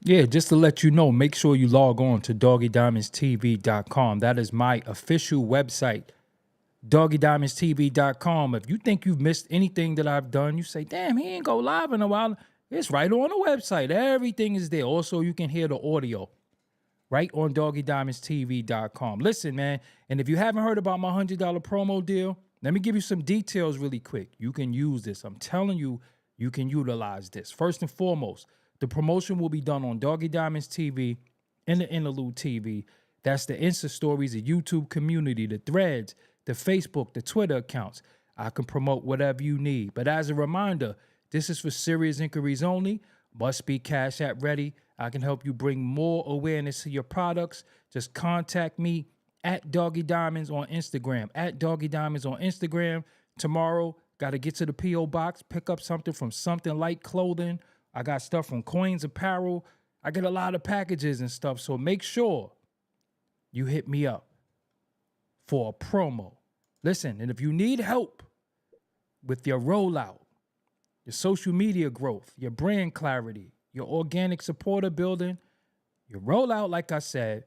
Yeah, just to let you know, make sure you log on to doggydiamondstv.com. That is my official website, doggydiamondstv.com. If you think you've missed anything that I've done, you say, damn, he ain't go live in a while. It's right on the website. Everything is there. Also, you can hear the audio right on doggydiamondstv.com. Listen, man, and if you haven't heard about my $100 promo deal, let me give you some details really quick. You can use this. I'm telling you, you can utilize this. First and foremost, the promotion will be done on Doggie Diamonds TV and the Interlude TV. That's the Insta stories, the YouTube community, the threads, the Facebook, the Twitter accounts. I can promote whatever you need. But as a reminder, this is for serious inquiries only. Must be Cash App ready. I can help you bring more awareness to your products. Just contact me at Doggie Diamonds on Instagram. At Doggie Diamonds on Instagram. Tomorrow, got to get to the P.O. box, pick up something from Something Like Clothing. I got stuff from Coins Apparel. I get a lot of packages and stuff. So make sure you hit me up for a promo. Listen, and if you need help with your rollout, your social media growth, your brand clarity, your organic supporter building, your rollout, like I said,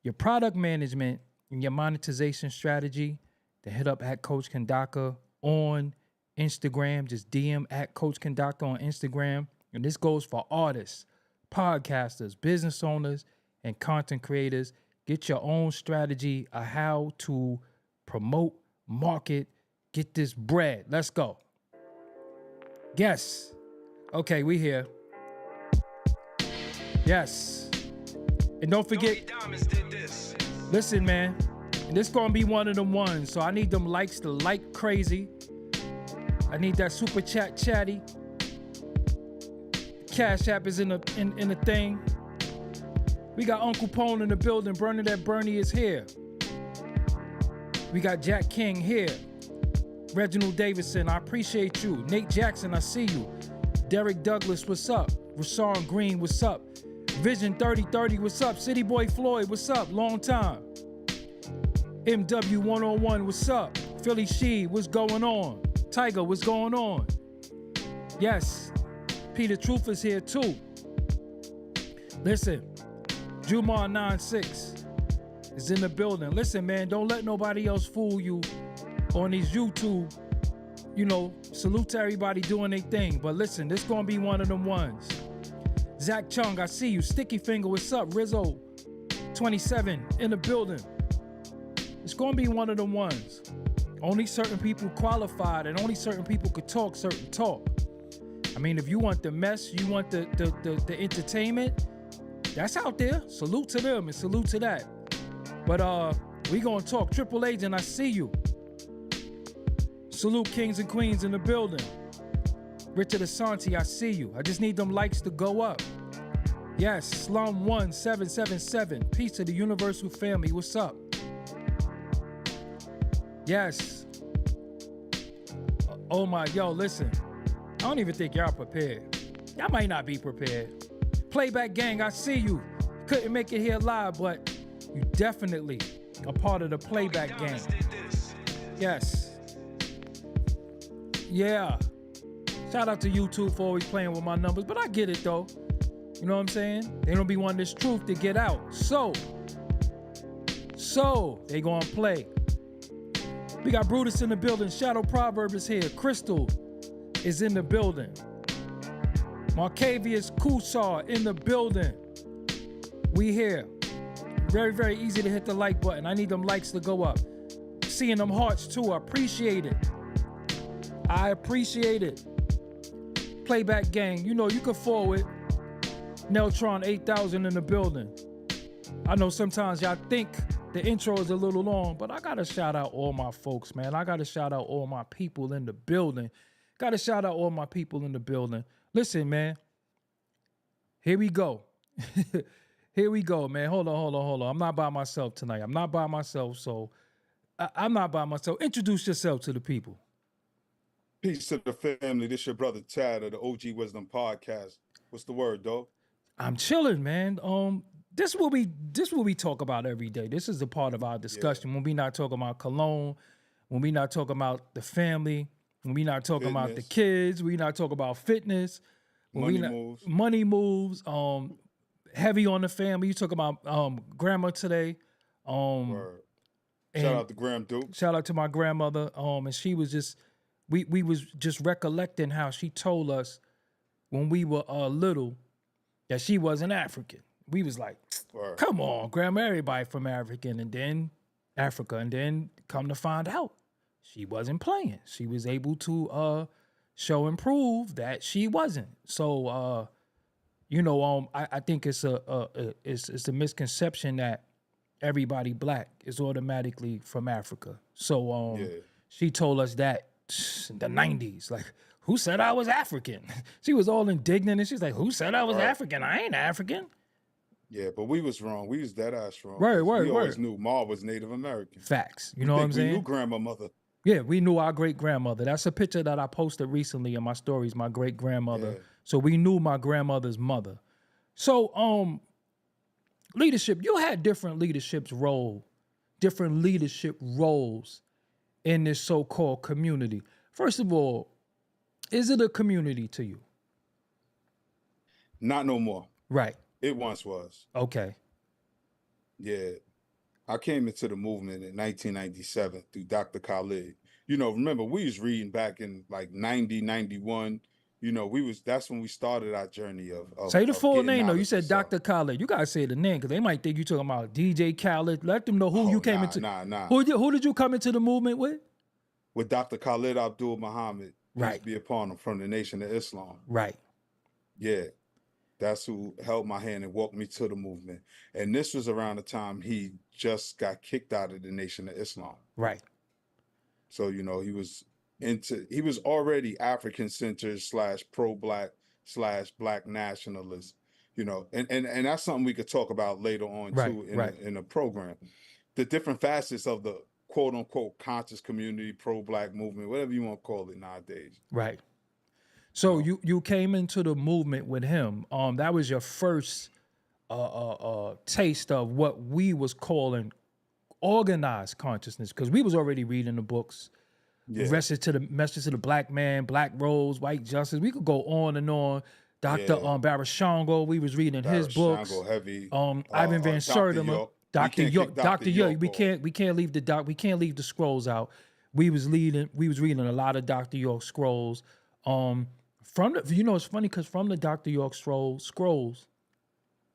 your product management, and your monetization strategy, then hit up at Coach Kandaka on Instagram. Just DM at Coach Kandaka on Instagram. And this goes for artists, podcasters, business owners, and content creators. Get your own strategy of how to promote, market, get this bread. Let's go. Yes. Okay, we here. Yes. And don't forget, listen, man, and this gonna be one of them ones, so I need them likes to like crazy. I need that super chat chatty. Cash App is in the thing. We got Uncle Pone in the building. Bernadette Bernie is here. We got Jack King here. Reginald Davidson, I appreciate you. Nate Jackson, I see you. Derek Douglas, what's up? Rashawn Green, what's up? Vision 3030, what's up? City Boy Floyd, what's up? Long time. MW101, what's up? Philly Shee, what's going on? Tiger, what's going on? Yes, Peter Truth is here too. Listen, Jumar96 is in the building. Listen, man, don't let nobody else fool you on these YouTube. You know, salute to everybody doing their thing. But listen, this gonna be one of them ones. Zach Chung, I see you. Sticky Finger, what's up? Rizzo 27 in the building. It's gonna be one of them ones. Only certain people qualified and only certain people could talk certain talk. I mean, if you want the mess, you want the entertainment, that's out there. Salute to them and salute to that. But we gonna talk. Triple Agent, I see you. Salute Kings and Queens in the building. Richard Asante, I see you. I just need them likes to go up. Yes, Slum 1777. Peace to the Universal Family. What's up? Yes. Oh my, yo, listen. I don't even think y'all prepared. Y'all might not be prepared. Playback Gang, I see you. Couldn't make it here live, but you definitely a part of the Playback Gang. Yes. Yeah. Shout out to YouTube for always playing with my numbers, but I get it though. You know what I'm saying? They don't be wanting this truth to get out. So they gonna play. We got Brutus in the building. Shadow Proverb is here. Crystal is in the building. Marcavius Kusar in the building. We here. Very, very easy to hit the like button. I need them likes to go up. Seeing them hearts too. I appreciate it. I appreciate it. Playback Gang, you know you can forward. Neltron 8000 in the building. I know sometimes y'all think the intro is a little long, but I gotta shout out all my folks, man. I gotta shout out all my people in the building. Gotta shout out all my people in the building. Listen, man. Here we go. Here we go, man. Hold on. I'm not by myself tonight. I'm not by myself, so I'm not by myself. Introduce yourself to the people. Peace to the family. This your brother Tad of the OG Wisdom Podcast. What's the word, dog? I'm chilling, man. This is what we talk about every day. This is a part of our discussion. When we not talking about cologne, when we not talking about the family, when we not talking about the kids, we not talking about fitness, when money moves. Money moves. heavy on the family. You talk about grandma today. Word. Shout And out to Graham Duke. shout out to my grandmother. And she was just we was just recollecting how she told us when we were little that she wasn't African. We was like, Word. come on, grandma, everybody from Africa, and then come to find out she wasn't playing. She was able to show and prove that she wasn't. So I think it's a misconception that everybody black is automatically from Africa. So she told us that in the 90s. Like, who said I was African? She was all indignant and she's like, who said I was African? I ain't African. Yeah, but we was wrong. We was dead ass wrong. Word. We always knew Ma was Native American. Facts. You know what I'm saying? We knew grandmother. Yeah, we knew our great grandmother. That's a picture that I posted recently in my stories, my great grandmother. Yeah. So we knew my grandmother's mother. So leadership, you had different leadership roles in this so-called community. First of all, is it a community to you? Not no more. Right. It once was. Okay. Yeah. I came into the movement in 1997 through Dr. Khalid. Remember, we was reading back in like 90, 91. That's when we started our journey of say the full name though. You knowledge said and stuff. Dr. Khaled. You gotta say the name because they might think you talking about DJ Khaled. Let them know who you came into. Nah. Who did you come into the movement with? With Dr. Khalid Abdul Muhammad, Right. peace be upon him, from the Nation of Islam. Right. Yeah. That's who held my hand and walked me to the movement. And this was around the time he just got kicked out of the Nation of Islam. Right. So, he was already African centered / pro-black / black nationalist, and that's something we could talk about later on too in the program. The different facets of the quote unquote conscious community, pro-black movement, whatever you want to call it nowadays. Right. So you came into the movement with him. That was your first taste of what we was calling organized consciousness, because we was already reading the books. Yeah. Message to the black man, black rose, white justice. We could go on and on. Dr. Barashango, we was reading his books. Heavy. Ivan Van Sertima, Dr. York. We can't leave the scrolls out. We was reading a lot of Dr. York scrolls. It's funny because from the Dr. York scrolls,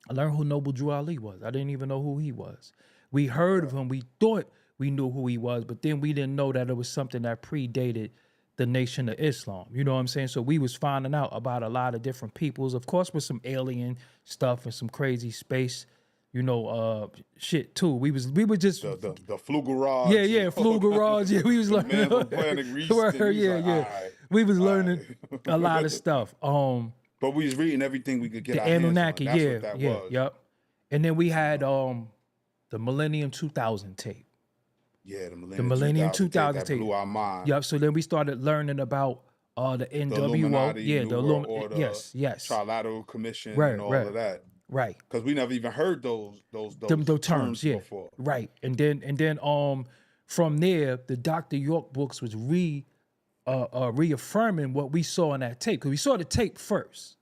I learned who Noble Drew Ali was. I didn't even know who he was. We heard of him. We thought we knew who he was, but then we didn't know that it was something that predated the Nation of Islam. You know what I'm saying? So we was finding out about a lot of different peoples, of course, with some alien stuff and some crazy space, shit too. We were just the flu garage. Yeah, flu garage. Yeah, we was learning. Man from Planet Reese. We was learning a lot of stuff. But we was reading everything we could get. The our hands on. Anunnaki. That's what that was. Yep. And then we had the Millennium 2000 tape. Yeah, the Millennium 2000 tape. That blew our mind. Yep. So then we started learning about the NWO. The Illuminati, the World Order, yes. Trilateral Commission, and all of that. Right. Because we never even heard those terms before. Right. And then from there, the Dr. York books was reaffirming what we saw in that tape. Because we saw the tape first.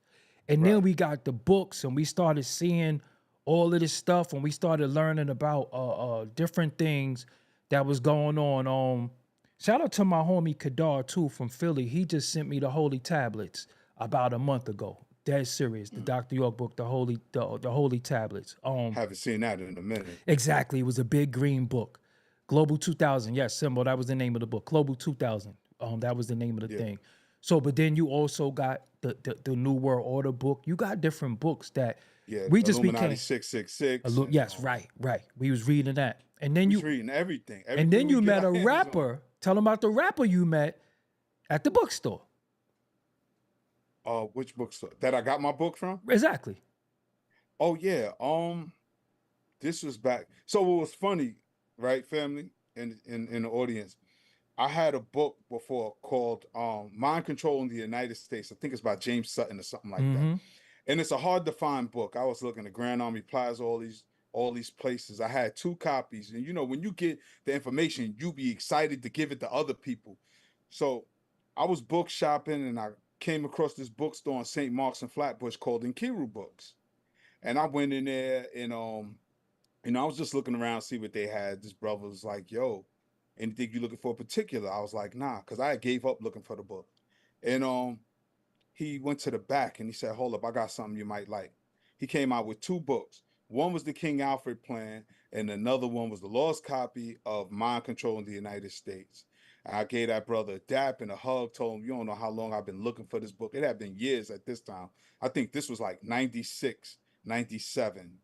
And then we got the books and we started seeing all of this stuff and we started learning about different things that was going on. Shout out to my homie Kadar too from Philly. He just sent me the Holy Tablets about a month ago. Dead serious. The Dr. York book, the Holy Tablets. Haven't seen that in a minute. Exactly. It was a big green book. Global 2000. Yes, symbol. That was the name of the book. Global 2000. That was the name of the thing. So, but then you also got the New World Order book. You got different books that we just Illuminati became 666. Yes, right. We was reading that, and then you reading everything. And then you met a rapper. Tell them about the rapper you met at the bookstore. Which bookstore? That I got my book from? Exactly. Oh yeah. This was back. So it was funny, right, family, and in the audience. I had a book before called Mind Control in the United States. I think it's by James Sutton or something like that. And it's a hard to find book. I was looking at Grand Army Plaza, all these places. I had 2 copies. And when you get the information, you be excited to give it to other people. So I was book shopping and I came across this bookstore in St. Mark's and Flatbush called Nkiru Books. And I went in there and I was just looking around, see what they had. This brother was like, "Yo, anything you looking for in particular?" I was like, "Nah," because I gave up looking for the book. And he went to the back and he said, "Hold up, I got something you might like." He came out with two books. One was the King Alfred Plan, and another one was the lost copy of Mind Control in the United States. And I gave that brother a dap and a hug, told him, "You don't know how long I've been looking for this book." It had been years at this time. I think this was like 96, 97,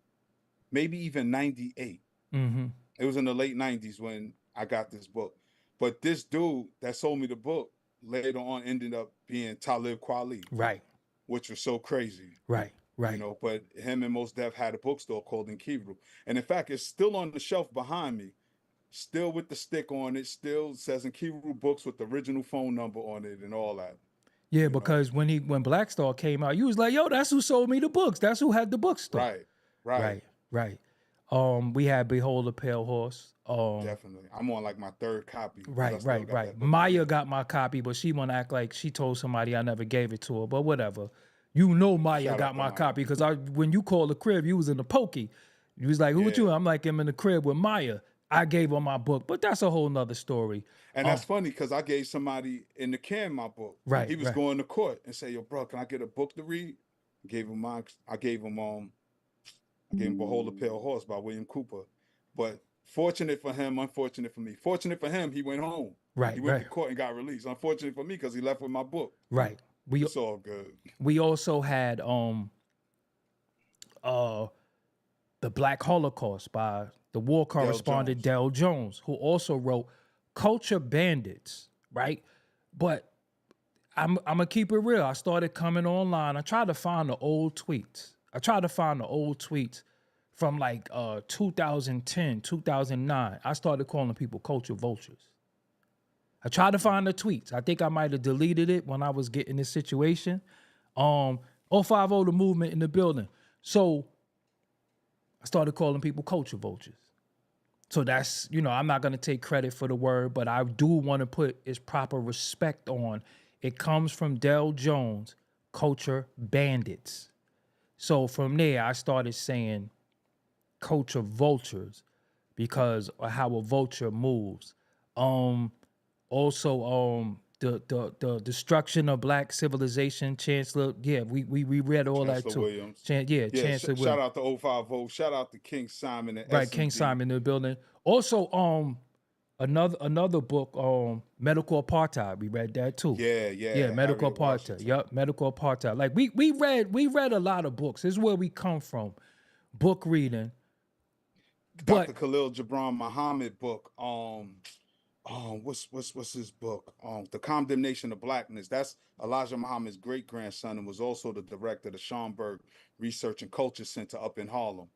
maybe even 98. Mm-hmm. It was in the late 90s when I got this book. But this dude that sold me the book later on ended up being Talib Kweli, Right. which was so crazy, Right. you Right. know. But him and Mos Def had a bookstore called Inkiru. And in fact, it's still on the shelf behind me, still with the stick on it, still says Inkiru Books with the original phone number on it and all that, Yeah, you know. because when Black Star came out, you was like, yo, that's who sold me the books. That's who had the bookstore. Right, right. Right. Right. We had Behold the Pale Horse. Definitely. I'm on like my third copy because I Right, still right, got right. that book. Maya got my copy, but she wanna act like she told somebody I never gave it to her. But whatever. You know Maya Shout out got to my Maya. copy because when you called the crib, you was in the pokey. You was like, who with Yeah. you? I'm like, I'm in the crib with Maya. I gave her my book, but that's a whole nother story. And that's funny because I gave somebody in the can my book. Right, He was right. going to court and say, "Yo, bro, can I get a book to read?" Gave him mine. I gave him Behold the Pale Horse by William Cooper. But fortunate for him, unfortunate for me. Fortunate for him, he went home. Right, He went right, to court and got released. Unfortunate for me because he left with my book. right. We It's all good. we also had The Black Holocaust by the war correspondent Jones. Del Jones, who also wrote Culture Bandits, right? But I'm gonna keep it real. I started coming online. I tried to find the old tweets. From like 2010, 2009. I started calling people culture vultures. I tried to find the tweets. I think I might have deleted it when I was getting this situation. 050 the movement in the building. So I started calling people culture vultures. So that's, I'm not going to take credit for the word, but I do want to put its proper respect on. It comes from Del Jones, Culture Bandits. So from there, I started saying culture vultures because of how a vulture moves. Also, the destruction of black civilization, Chancellor. Yeah, we read all that Chancellor too. Williams. Chancellor Shout Williams. out to 050. Shout out to King Simon and Right, King SMD. Simon in the building. Also, another book, Medical Apartheid. We read that too. Yeah. Medical Harriet Apartheid. Washington. Yup, Medical Apartheid. Like we read a lot of books. This is where we come from, book reading. But Dr. Khalil Gibran Muhammad book. What's his book? The Condemnation of Blackness. That's Elijah Muhammad's great grandson and was also the director of the Schomburg Research and Culture Center up in Harlem.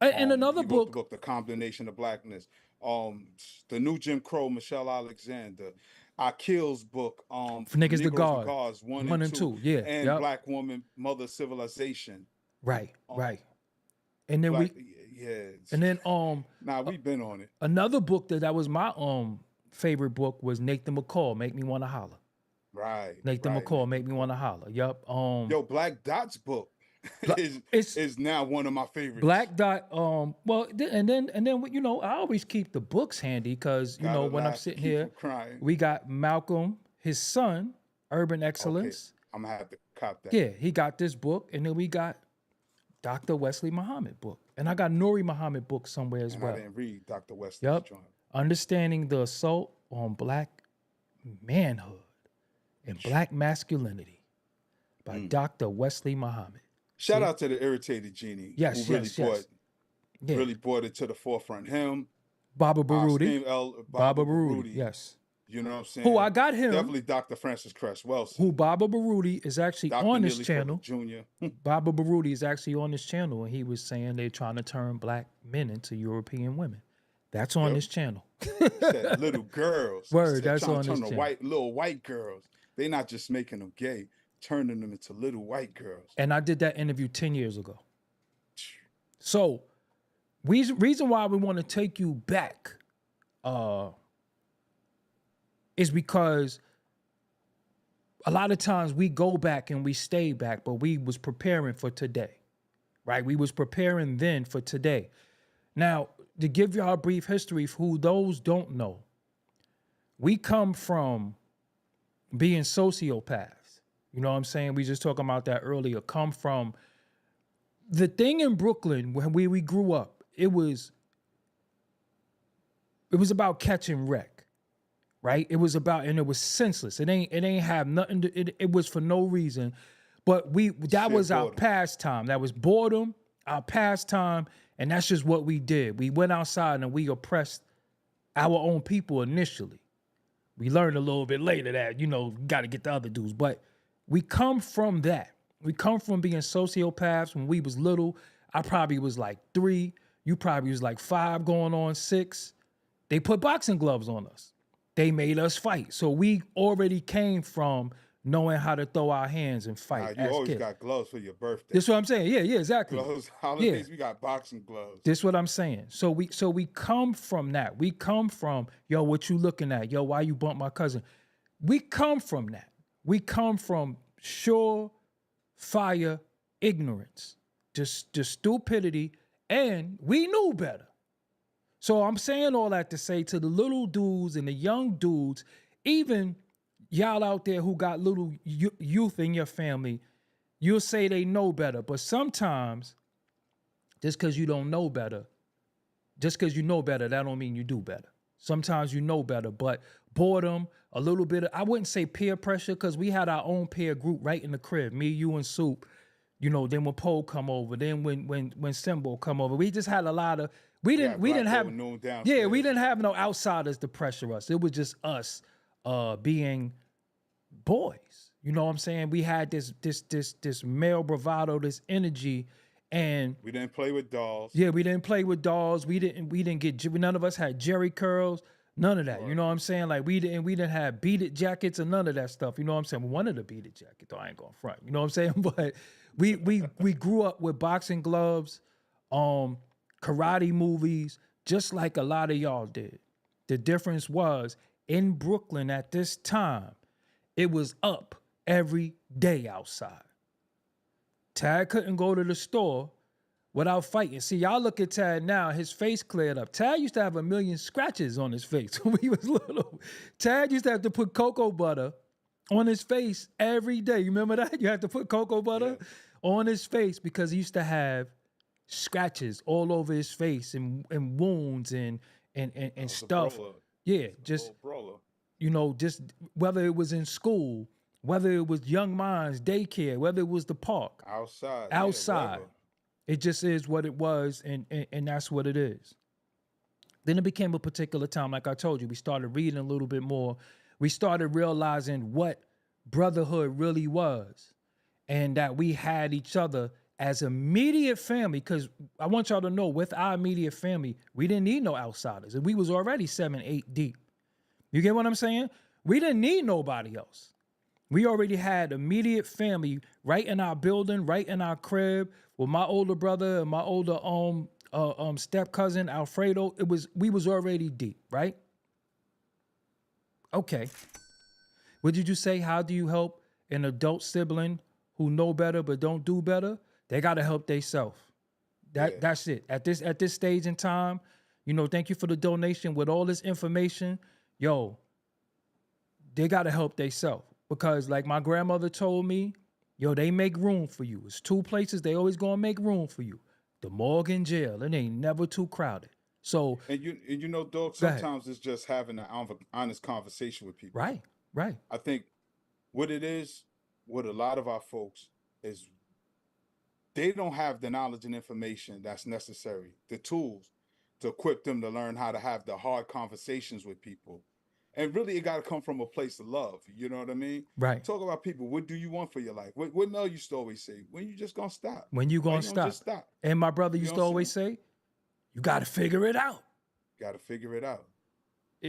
and another He wrote the book, book, The Condemnation of Blackness. The New Jim Crow, Michelle Alexander. Akil's book, for niggas the Negroes the Guard, Gods, one 1 and and 2, 2. Yeah, and yep. Black Woman, Mother Civilization. Right. And then Black, we and then we've been on it. another book that was my favorite book was Nathan McCall, Make Me Wanna Holler. Right. Nathan McCall, Make Me Wanna Holler. Yup. Yo, Black Dot's book is now one of my favorites. Black Dot. And then I always keep the books handy because when I'm sitting here, we got Malcolm, his son, Urban Excellence. Okay. I'm gonna have to cop that. Yeah, he got this book, and then we got Dr. Wesley Muhammad book, and I got Nuri Muhammad book somewhere as well. I didn't read Dr. Wesley's Yep. joint. Understanding the Assault on Black Manhood and Black Masculinity by Dr. Wesley Muhammad. Shout out to the Irritated Genie. Yes, who yes. really brought it to the forefront. Him, Baba Baruti. Baba Baruti. Yes. You know what I'm saying? Who I got him. Definitely Dr. Francis Cress Wilson. Who Baba Baruti is actually Dr. on this Neely channel. Jr. Baba Baruti is actually on this channel, and he was saying they're trying to turn black men into European women. That's on this channel. Said little girls. Word, that's on this turn channel. Little white girls. They're not just making them gay, turning them into little white girls. And I did that interview 10 years ago. So, reason why we want to take you back is because a lot of times we go back and we stay back, but we was preparing for today, right? We was preparing then for today. Now, to give y'all a brief history for who those don't know, we come from being sociopaths. You know what I'm saying? We just talking about that earlier. Come from the thing in Brooklyn when we grew up. It was about catching wreck, right? It was about, and it was senseless. It ain't have nothing to, it was for no reason. But that was our pastime. That was boredom, our pastime, and that's just what we did. We went outside and we oppressed our own people initially. We learned a little bit later that, got to get the other dudes. But we come from that. We come from being sociopaths when we was little. I probably was like 3. You probably was like 5 going on 6. They put boxing gloves on us. They made us fight. So we already came from knowing how to throw our hands and fight. You always got gloves for your birthday. That's what I'm saying. Yeah, exactly. Gloves, holidays, we got boxing gloves. That's what I'm saying. So we come from that. We come from, yo, what you looking at? Yo, why you bump my cousin? We come from that. We come from sure fire ignorance, just stupidity, and we knew better. So I'm saying all that to say to the little dudes and the young dudes, even y'all out there who got little youth in your family, you'll say they know better. But sometimes, just because you don't know better, just because you know better, that don't mean you do better. Sometimes you know better, but boredom, a little bit of, I wouldn't say peer pressure, because we had our own peer group right in the crib, me, you, and Soup. Then when Poe come over, then when Symbol come over, we just had a lot of, we didn't have no outsiders to pressure us. It was just us being boys. You know what I'm saying? We had this male bravado, this energy, and we didn't play with dolls. Yeah, we didn't play with dolls. We didn't get, none of us had Jerry curls, none of that. Right. You know what I'm saying? Like we didn't have beat it jackets and none of that stuff. You know what I'm saying? We wanted a beat it jacket, though I ain't gonna front. You know what I'm saying? But we grew up with boxing gloves, karate movies, just like a lot of y'all did. The difference was in Brooklyn at this time, it was up every day outside. Tad couldn't go to the store without fighting. See, y'all look at Tad now, his face cleared up. Tad used to have 1 million scratches on his face when he was little. Tad used to have to put cocoa butter on his face every day. You remember that? You had to put cocoa butter on his face because he used to have scratches all over his face and wounds and stuff. Yeah, just just whether it was in school, whether it was Young Minds daycare, whether it was the park, outside, it just is what it was, and that's what it is. Then it became a particular time, like I told you, we started reading a little bit more. We started realizing what brotherhood really was, and that we had each other as immediate family, because I want y'all to know, with our immediate family, we didn't need no outsiders. And we was already 7, 8 deep. You get what I'm saying? We didn't need nobody else. We already had immediate family right in our building, right in our crib, with my older brother and my older step cousin, Alfredo. We was already deep, right? Okay. What did you say? How do you help an adult sibling who know better but don't do better? They gotta help themselves. That's it. At this stage in time, thank you for the donation with all this information. Yo, they gotta help themselves. Because like my grandmother told me, yo, they make room for you. It's 2 places they always gonna make room for you. The morgue and jail. It ain't never too crowded. So Dog, sometimes it's just having an honest conversation with people. Right. I think what it is, with a lot of our folks, is they don't have the knowledge and information that's necessary, the tools to equip them to learn how to have the hard conversations with people. And really, it got to come from a place of love. You know what I mean? Right. Talk about people. What do you want for your life? What Mel used to always say, when you just going to stop? When you going to stop? Just stop. And my brother used to always say, you got to figure it out. Got to figure it out.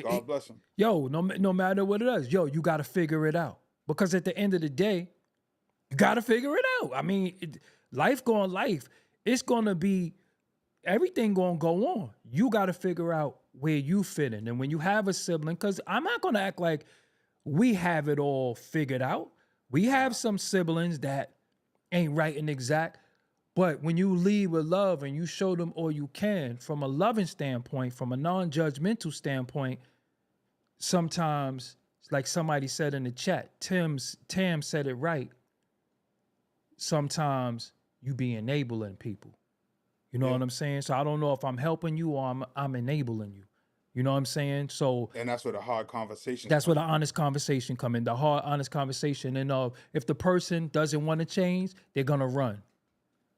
God bless him. Yo, no matter what it is, yo, you got to figure it out. Because at the end of the day, you got to figure it out. I mean, life. It's going to be, everything going to go on. You got to figure out where you fit in. And when you have a sibling, because I'm not going to act like we have it all figured out. We have some siblings that ain't right and exact, But when you lead with love and you show them all you can from a loving standpoint, from a non-judgmental standpoint, sometimes, like somebody said in the chat, Tam said it right. Sometimes you be enabling people. You know what I'm saying? So I don't know if I'm helping you or I'm enabling you. You know what I'm saying? So And that's where the hard conversation. that's where the honest conversation come in, the hard, honest conversation. And if the person doesn't want to change, they're gonna run.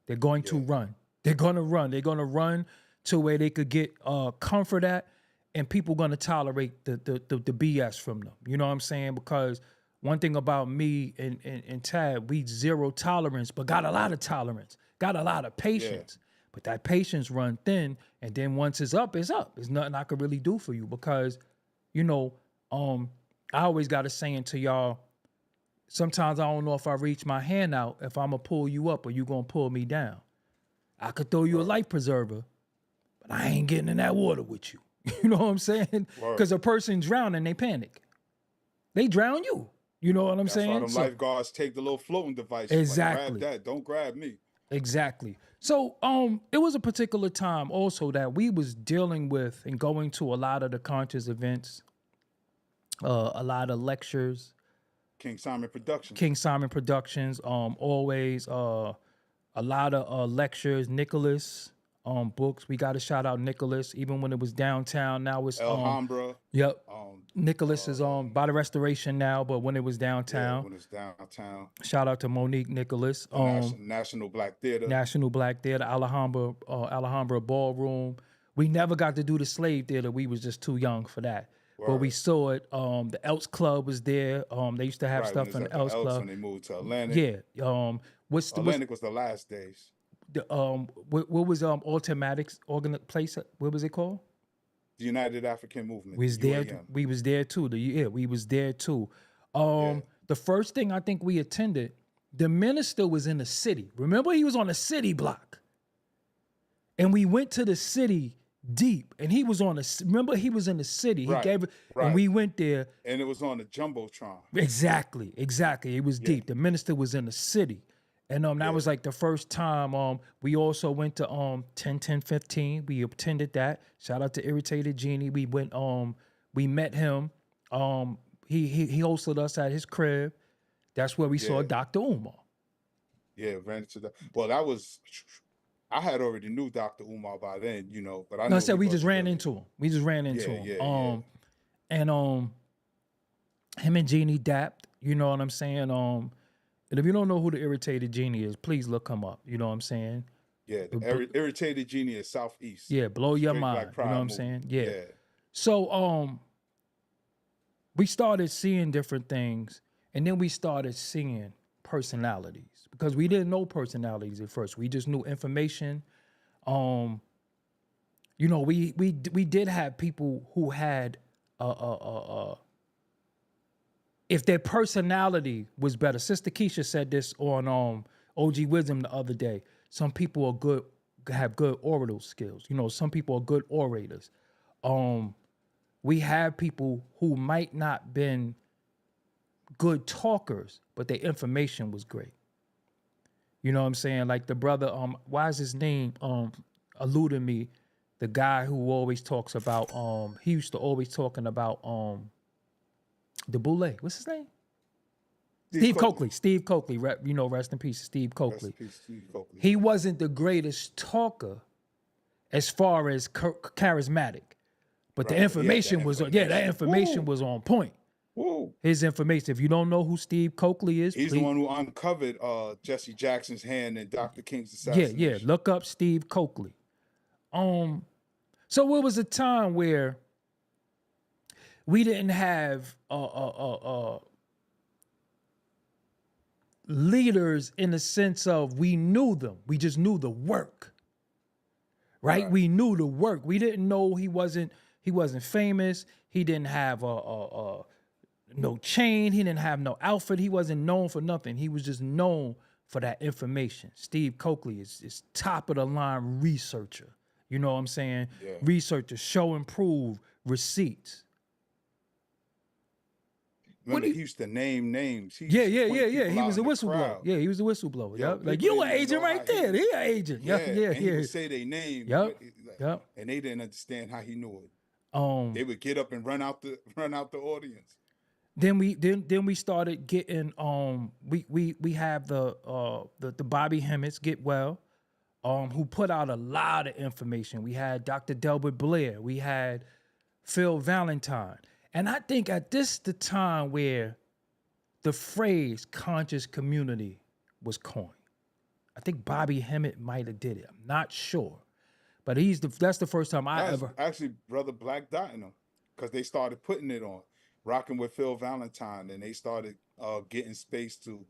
They're going to run. They're gonna run. They're gonna run to where they could get comfort at, and people gonna tolerate the BS from them. You know what I'm saying? Because one thing about me and Tad, we zero tolerance, but got a lot of tolerance, got a lot of patience. But that patience run thin, and then once it's up, it's up. There's nothing I could really do for you because, you know, I always got a saying to y'all, sometimes I don't know if I reach my hand out, if I'm going to pull you up or you going to pull me down. I could throw you a life preserver, but I ain't getting in that water with you. You know what I'm saying? Because a person drowning, they panic. They drown you. You know what I'm saying? That's why them lifeguards take the little floating device. Exactly. Like, grab that. Don't grab me. Exactly. So it was a particular time also that we was dealing with and going to a lot of the conscious events, a lot of lectures. King Simon Productions, always a lot of lectures, Nicholas, books. We got to shout out Nicholas, even when it was downtown. Now it's Alhambra. Yep. Nicholas is by the Restoration now, but when it was downtown. Yeah, when it's downtown. Shout out to Monique Nicholas. National Black Theater. Alhambra Ballroom. We never got to do the Slave Theater. We was just too young for that. Word. But we saw it. The Elks Club was there. They used to have stuff in the Elks Club. When they moved to Atlantic. Yeah. Atlantic was the last days. What was Automatics place? What was it called? The United African Movement. We was there. We was there too. We was there too. The first thing I think we attended, the minister was in the city. Remember, he was on the city block, and we went to the city deep, and he was on the. Remember, he was in the city. He gave it, and we went there, and it was on the jumbotron. Exactly. It was deep. The minister was in the city. And that was like the first time. We also went to 10-10-15. We attended that. Shout out to Irritated Genie. We went. We met him. He hosted us at his crib. That's where we saw Dr. Umar. Yeah, ran into that. Well, that was. I had already knew Dr. Umar by then, you know. But I said we just ran into him. We just ran into him. And him and Genie dapped. You know what I'm saying? And if you don't know who the Irritated Genie is, please look him up. You know what I'm saying? Yeah, the Irritated Genie is Southeast. Yeah, blow your mind. You know what I'm saying? Yeah. So we started seeing different things, and then we started seeing personalities because we didn't know personalities at first. We just knew information. You know, we did have people who had if their personality was better. Sister Keisha said this on OG Wisdom the other day. Some people have good oral skills. You know, some people are good orators. We have people who might not been good talkers, but their information was great. You know what I'm saying? Like the brother, why is his name eluding me? The guy who always talks about, he used to always talking about the Boule. What's his name? Steve Coakley. Steve Coakley. You know, rest in peace, Steve Coakley. Rest in peace, Steve Coakley. He wasn't the greatest talker as far as charismatic, but the information was on point. Whoa. His information. If you don't know who Steve Coakley is, he's the one who uncovered Jesse Jackson's hand in Dr. King's assassination. Yeah. Look up Steve Coakley. So it was a time where we didn't have leaders in the sense of we knew them. We just knew the work, right? We knew the work. We didn't know he wasn't famous. He didn't have no chain. He didn't have no outfit. He wasn't known for nothing. He was just known for that information. Steve Coakley is top of the line researcher. You know what I'm saying? Yeah. Researcher, show and prove, receipts. Remember, he used to name names. He Yeah, used to yeah, point yeah, yeah. people He out was a in the whistleblower. crowd. Yeah, he was a whistleblower. Yo, Yep. Like, people you didn't an even agent know how right he there. was. He an agent. Yep, Yeah, yeah, and he yeah. would say their name. Yep. Yep. And they didn't understand how he knew it. Um, They would get up and run out the audience. then we started getting we have the Bobby Hemmets Get Well, who put out a lot of information. We had Dr. Delbert Blair, we had Phil Valentine. And I think at this the time where the phrase conscious community was coined. I think Bobby Hemmett might have did it. I'm not sure. But that's the first time I That's ever. actually Brother Black Dot in them, because they started putting it on, rocking with Phil Valentine, and they started getting space to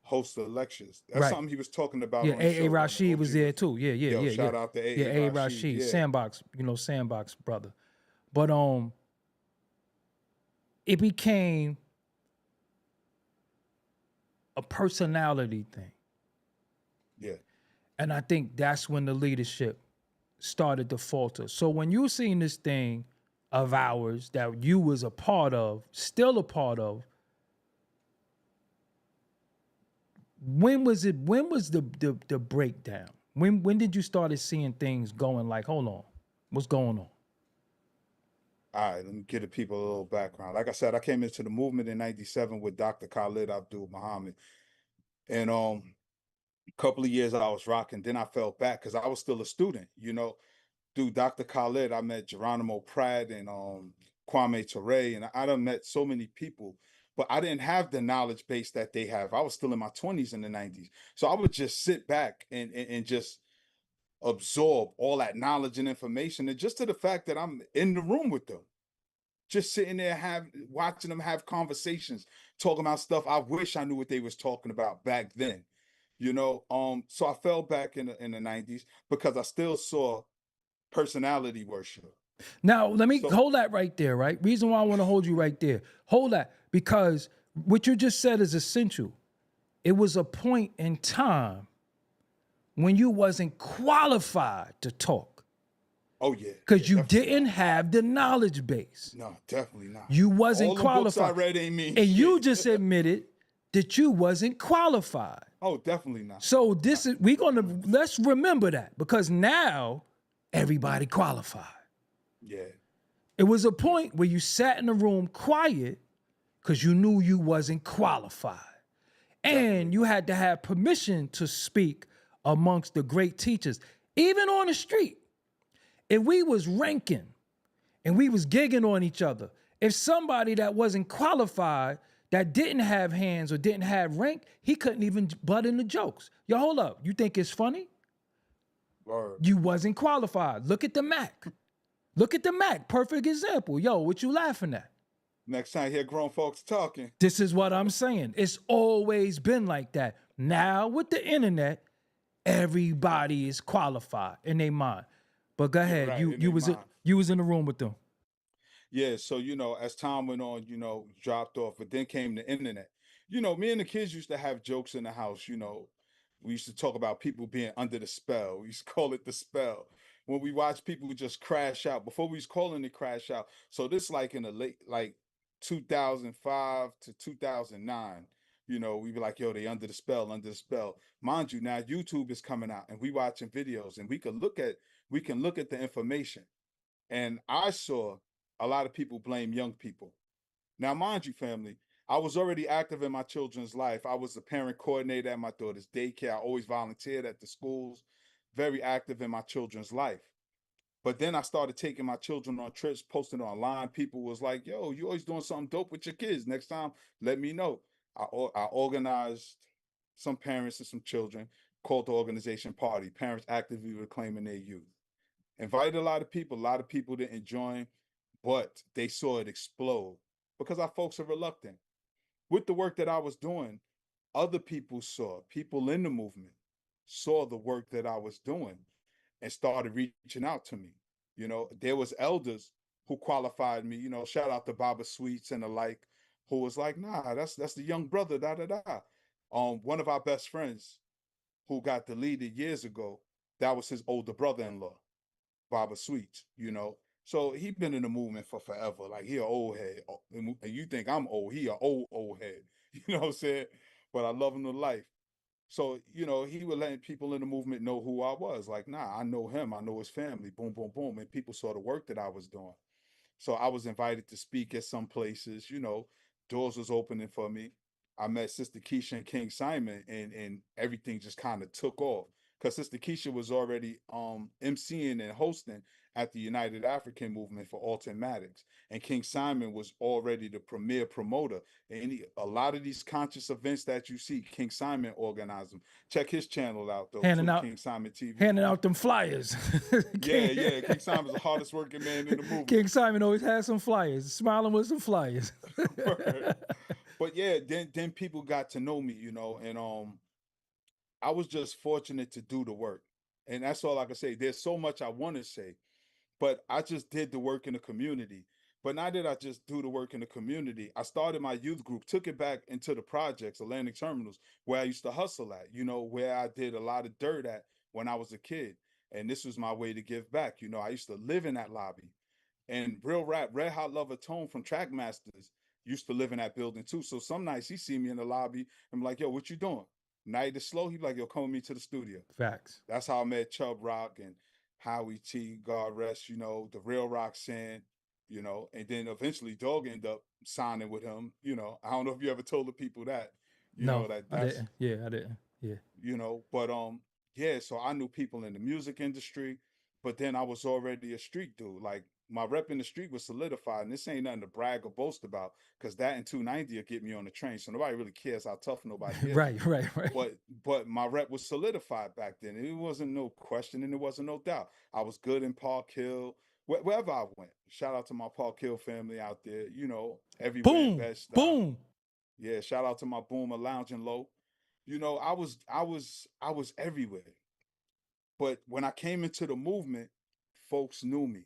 host the lectures. That's Right. something he was talking about Yeah, on the A. show. Rashid was there too. Yeah, yeah, Yo, yeah, yeah. shout out to Yeah, A. A. Rashid. Rashid, Yeah. Sandbox, Sandbox brother. But it became a personality thing. Yeah. And I think that's when the leadership started to falter. So when you seen this thing of ours that you was a part of, still a part of, when was the breakdown? When did you started seeing things going like, hold on, what's going on? All right, let me give the people a little background. Like I said, I came into the movement in '97 with Dr. Khalid Abdul Muhammad. And a couple of years I was rocking. Then I fell back because I was still a student, Through Dr. Khalid, I met Geronimo Pratt and Kwame Ture, and I done met so many people, but I didn't have the knowledge base that they have. I was still in my 20s in the 90s. So I would just sit back and just absorb all that knowledge and information. And just to the fact that I'm in the room with them, just sitting there watching them have conversations, talking about stuff I wish I knew what they was talking about back then. So I fell back in the 90s because I still saw personality worship. Now, let me So hold that right there, right? Reason why I want to hold you right there. Hold that, because what you just said is essential. It was a point in time when you wasn't qualified to talk. oh yeah. Because Yeah, you definitely didn't not. have the knowledge base. No, definitely not. You wasn't All the books I qualified. read ain't mean And you shit. just admitted that you wasn't qualified. Oh, definitely not. So let's remember that, because now everybody qualified. Yeah. It was a point where you sat in the room quiet because you knew you wasn't qualified. And you had to have permission to speak amongst the great teachers. Even on the street, if we was ranking and we was gigging on each other, if somebody that wasn't qualified, that didn't have hands or didn't have rank, he couldn't even butt in the jokes. Yo, hold up. You think it's funny? Word. You wasn't qualified. Look at the Mac. Look at the Mac. Perfect example. Yo, what you laughing at? Next time you hear grown folks talking. This is what I'm saying. It's always been like that. Now with the internet, everybody is qualified in their mind. But go ahead. Right, You was in the room with them. Yeah, so as time went on, dropped off, but then came the internet. Me and the kids used to have jokes in the house, We used to talk about people being under the spell. We used to call it the spell. When we watch people just crash out, before we was calling it crash out. So this like in the late 2005 to 2009, we be like, yo, they under the spell, under the spell. Mind you, now YouTube is coming out and we watching videos and we can look at the information. And I saw a lot of people blame young people. Now, mind you, family, I was already active in my children's life. I was a parent coordinator at my daughter's daycare. I always volunteered at the schools, very active in my children's life. But then I started taking my children on trips, posting online. People was like, yo, you always doing something dope with your kids. Next time, let me know. I organized some parents and some children, called the organization Party, Parents Actively Reclaiming Their Youth. Invited a lot of people. A lot of people didn't join, but they saw it explode because our folks are reluctant. With the work that I was doing, other people in the movement saw the work that I was doing and started reaching out to me. There was elders who qualified me, shout out to Baba Sweets and the like, who was like, nah, that's the young brother, da da da. One of our best friends who got deleted years ago, that was his older brother-in-law, Baba Sweets, So he been in the movement for forever. Like he an old head. And you think I'm old. He an old head. You know what I'm saying? But I love him to life. So, he would let people in the movement know who I was. Like, nah, I know him. I know his family. Boom, boom, boom. And people saw the work that I was doing. So I was invited to speak at some places, doors was opening for me. I met Sister Keisha and King Simon, and everything just kind of took off. Because Sister Keisha was already emceeing and hosting at the United African Movement for Automatics. And King Simon was already the premier promoter. And a lot of these conscious events that you see, King Simon organized them. Check his channel out though, handing too, out King Simon TV. handing out them flyers. Yeah, King, yeah. King Simon's the hardest working man in the movement. King Simon always has some flyers, smiling with some flyers. But yeah, then people got to know me, and I was just fortunate to do the work. And that's all I can say. There's so much I want to say, but I just did the work in the community. But now that I just do the work in the community, I started my youth group, took it back into the projects, Atlantic Terminals, where I used to hustle at, where I did a lot of dirt at when I was a kid. And this was my way to give back. I used to live in that lobby. And real rap, Red Hot Lover Tone from Trackmasters used to live in that building too. So some nights he see me in the lobby. I'm like, yo, what you doing? Night is slow. He be like, yo, come with me to the studio. Facts. That's how I met Chubb Rock and Howie T, God rest, the real Roxanne, and then eventually Dog ended up signing with him. I don't know if you ever told the people that, No, I that's didn't. Yeah, I didn't. Yeah. but yeah, so I knew people in the music industry, but then I was already a street dude. Like my rep in the street was solidified, and this ain't nothing to brag or boast about, because that and 290 will get me on the train. So nobody really cares how tough nobody is. Right, right, right. But my rep was solidified back then. It wasn't no question and there wasn't no doubt. I was good in Park Hill, wherever I went. Shout out to my Park Hill family out there, everywhere in Boom, Bed-Stuy. boom. Yeah, shout out to my Boomer Lounging Low. I was everywhere. But when I came into the movement, folks knew me.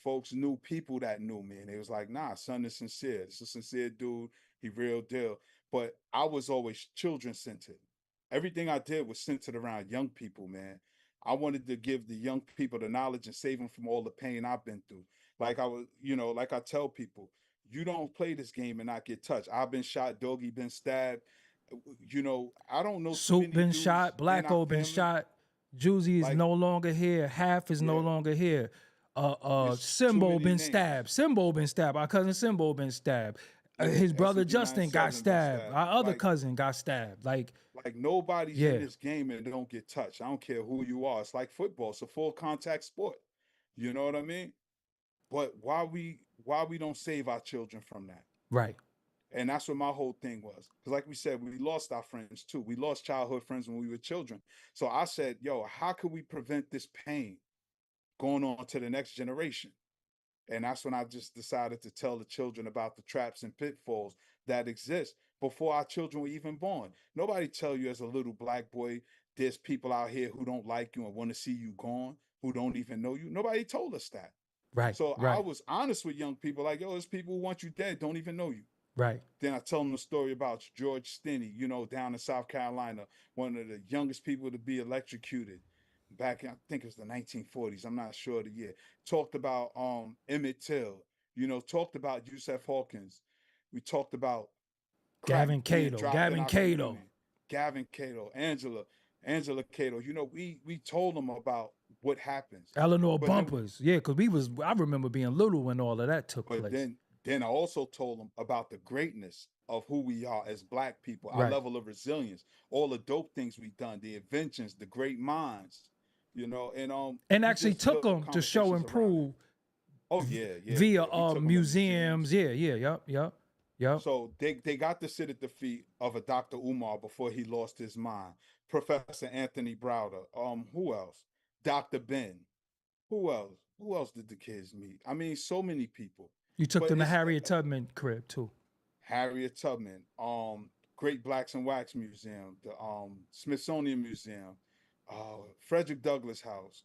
Folks knew people that knew me, and they was like, "Nah, son is sincere. It's a sincere dude. He real deal." But I was always children centered. Everything I did was centered around young people, man. I wanted to give the young people the knowledge and save them from all the pain I've been through. Like like I tell people, you don't play this game and not get touched. I've been shot, Doggy been stabbed. I don't know too Soup many been dudes shot, in our Blacko been family. shot, Juicy is Like, no longer here, Half is no yeah, longer here. it's too Simbo many been names. stabbed. Simbo been stabbed. Our cousin Simbo been stabbed. Yeah, His brother Justin got SCP-97 been stabbed. stabbed. Our other cousin got stabbed. Like nobody's in Yeah, this game and don't get touched. I don't care who you are. It's like football. It's a full contact sport. You know what I mean? But why we don't save our children from that? right, And that's what my whole thing was. Because like we said, we lost our friends too. We lost childhood friends when we were children. So I said, yo, how could we prevent this pain going on to the next generation? And that's when I just decided to tell the children about the traps and pitfalls that exist before our children were even born. Nobody tell you as a little black boy, there's people out here who don't like you and want to see you gone, who don't even know you. Nobody told us that. right, So I right, was honest with young people, like, yo, there's people who want you dead, don't even know you. right. Then I tell them the story about George Stinney, down in South Carolina, one of the youngest people to be electrocuted back in, I think it was the 1940s. I'm not sure the year. Talked about Emmett Till, talked about Yusef Hawkins. We talked about crack being dropped in Gavin our Cato, community. Gavin Cato, Angela Cato. We told them about what happens. Eleanor But then Bumpers. Yeah, because I remember being little when all of that took But place. then I also told them about the greatness of who we are as black people, our Right. level of resilience, all the dope things we've done, the inventions, the great minds, and And we actually just took built them to show conversations and around that. prove Oh yeah, yeah, via yeah. We took them to museums. museums. Yeah, yeah, yep, yep, yep. So they got to sit at the feet of a Dr. Umar before he lost his mind. Professor Anthony Browder. Who else? Dr. Ben. Who else? Who else did the kids meet? I mean, so many people. You took But them to it's Harriet Tubman crib too. Harriet Tubman, Great Blacks and Wax Museum, the Smithsonian Museum, Frederick Douglass House,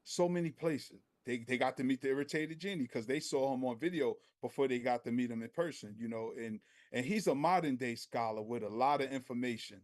so many places. They got to meet the irritated genie because they saw him on video before they got to meet him in person, and he's a modern day scholar with a lot of information,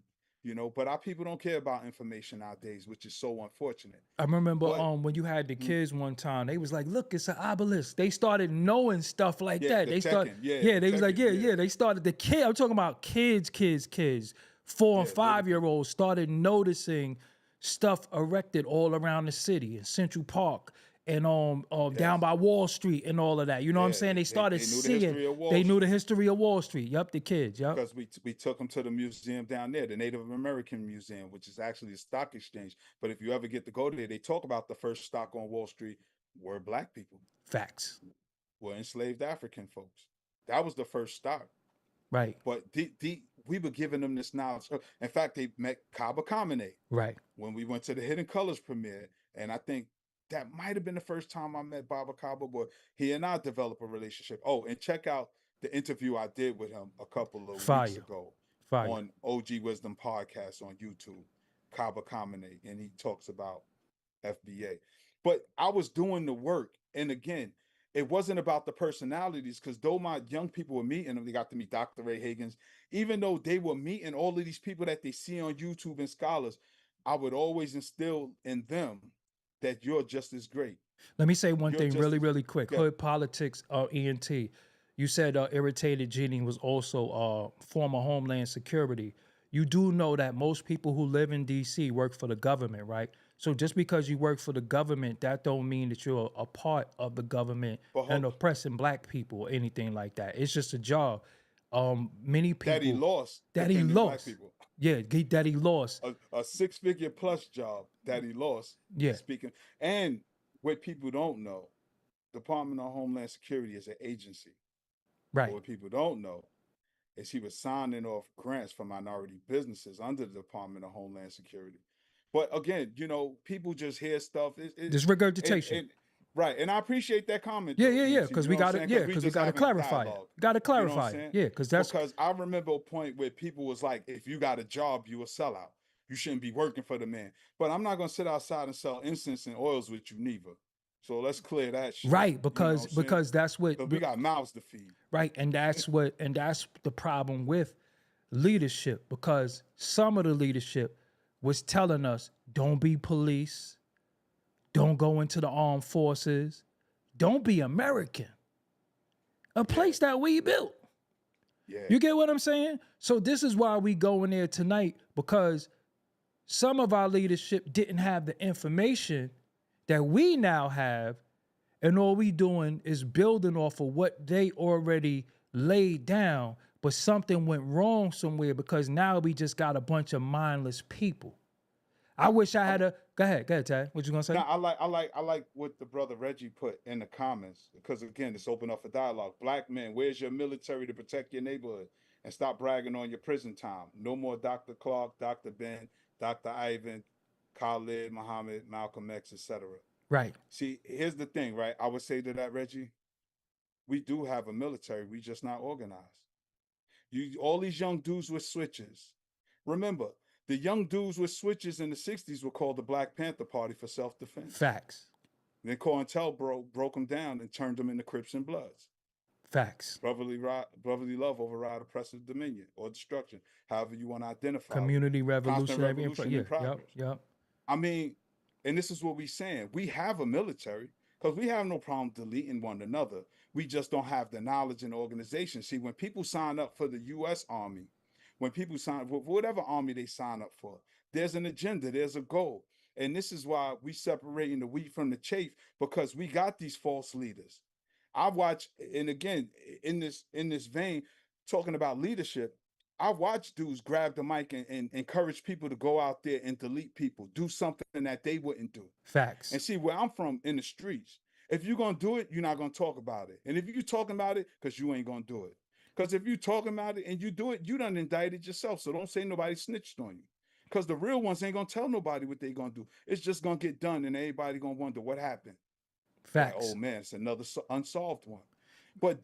But our people don't care about information nowadays, which is so unfortunate. I remember But when you had the mm, kids one time, they was like, "Look, it's an obelisk." They started knowing stuff like yeah, that. the They start, Tekken, yeah, yeah, the they was like, Tekken, yeah, yeah, yeah. They started the kid. I'm talking about kids, 4 and yeah, little five year people, olds started noticing stuff erected all around the city in Central Park and down yes, by Wall Street and all of that. You know what I'm yeah. saying? They They they started they knew the seeing. history of They Wall knew the Street history of Wall Street. Yup, the kids. Yup. because we took them to the museum down there, the Native American Museum, which is actually a stock exchange. But if you ever get to go there, they talk about the first stock on Wall Street were black people, Facts. were enslaved African folks. That was the first stock. Right. But we were giving them this knowledge. In fact, they met Kaba Kamene Right. when we went to the Hidden Colors premiere. And I think that might have been the first time I met Baba Kaba, but he and I developed a relationship. Oh, and check out the interview I did with him a couple of weeks Fire. ago Fire. on OG Wisdom Podcast on YouTube, Kaba Kamene, and he talks about FBA. But I was doing the work. And again, it wasn't about the personalities because though my young people were meeting them, they got to meet Dr. Ray Higgins, even though they were meeting all of these people that they see on YouTube and scholars, I would always instill in them that you're just as great. Let me say one You're thing just really, as really quick. yeah. Hood politics, ENT. You said irritated Genie was also former Homeland Security. You do know that most people who live in DC work for the government, right? So just because you work for the government, that don't mean that you're a part of the government But and oppressing black people or anything like that. It's just a job. Many that he people lost that he defending black lost. people. Yeah, that he lost. A 6-figure plus job that he lost Yeah, speaking. And what people don't know, Department of Homeland Security is an agency. But right. what people don't know is he was signing off grants for minority businesses under the Department of Homeland Security. But again, people just hear stuff. This And, regurgitation. and right, and I appreciate that comment Yeah, though, yeah, yeah. ENT. Because You know we what I'm got it. saying? Yeah, Because we because we just got to having clarify it. dialogue. Got to You know what I'm clarify it. saying? Yeah, because that's Because I remember a point where people was like, if you got a job, you a sellout. You shouldn't be working for the man. But I'm not gonna sit outside and sell incense and oils with you neither. So let's clear that shit. right. You know what I'm saying? Because that's what Because we got mouths to feed. right, and that's the problem with leadership. Because some of the leadership was telling us, don't be police, don't go into the armed forces, don't be American. A place that we built. Yeah. You get what I'm saying? So this is why we go in there tonight, because some of our leadership didn't have the information that we now have, and all we doing is building off of what they already laid down, but something went wrong somewhere because now we just got a bunch of mindless people. I wish I had a go ahead, Ty. What you gonna say? Now I like what the brother Reggie put in the comments because again it's open up for dialogue. Black men, where's your military to protect your neighborhood and stop bragging on your prison time? No more Dr. Clark, Dr. Ben, Dr. Ivan, Khalid, Muhammad, Malcolm X, etc. Right. See, here's the thing, right? I would say to that, Reggie, we do have a military, we just not organized. You all these young dudes with switches. Remember, the young dudes with switches in the 60s were called the Black Panther Party for self-defense. Facts. Then COINTELPRO broke them down and turned them into Crips and Bloods. Facts. Brotherly love override oppressive dominion or destruction, however you want to identify. Community Constant revolutionary revolution yeah, and progress. Yep. I mean, and this is what we're saying. We have a military because we have no problem deleting one another. We just don't have the knowledge and organization. See, when people sign up for the U.S. Army, when people sign for whatever army they sign up for, there's an agenda, there's a goal. And this is why we separating the wheat from the chaff, because we got these false leaders. I watch, and again, in this vein, talking about leadership, I watch dudes grab the mic and encourage people to go out there and delete people, do something that they wouldn't do. Facts. And see, where I'm from in the streets, if you're going to do it, you're not going to talk about it. And if you're talking about it, because you ain't going to do it. Because if you're talking about it and you do it, you done indicted yourself. So don't say nobody snitched on you. Because the real ones ain't going to tell nobody what they going to do. It's just going to get done and everybody going to wonder what happened. Facts. Like, oh man, it's another unsolved one. But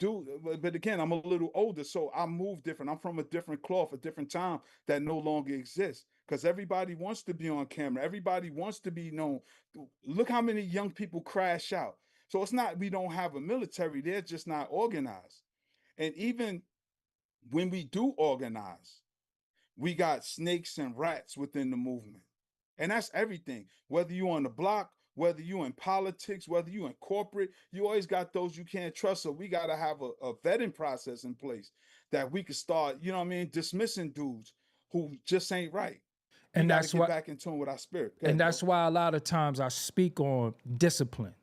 again, I'm a little older, so I move different. I'm from a different cloth, a different time that no longer exists. Because everybody wants to be on camera. Everybody wants to be known. Look how many young people crash out. So it's not we don't have a military, they're just not organized. And even when we do organize, we got snakes and rats within the movement. And that's everything. Whether you on the block, whether you in politics, whether you in corporate, you always got those you can't trust. So we got to have a vetting process in place that we could start, you know what I mean, dismissing dudes who just ain't right. We And got to that's get why, back in tune with our spirit. Go and ahead, bro. that's why a lot of times I speak on discipline.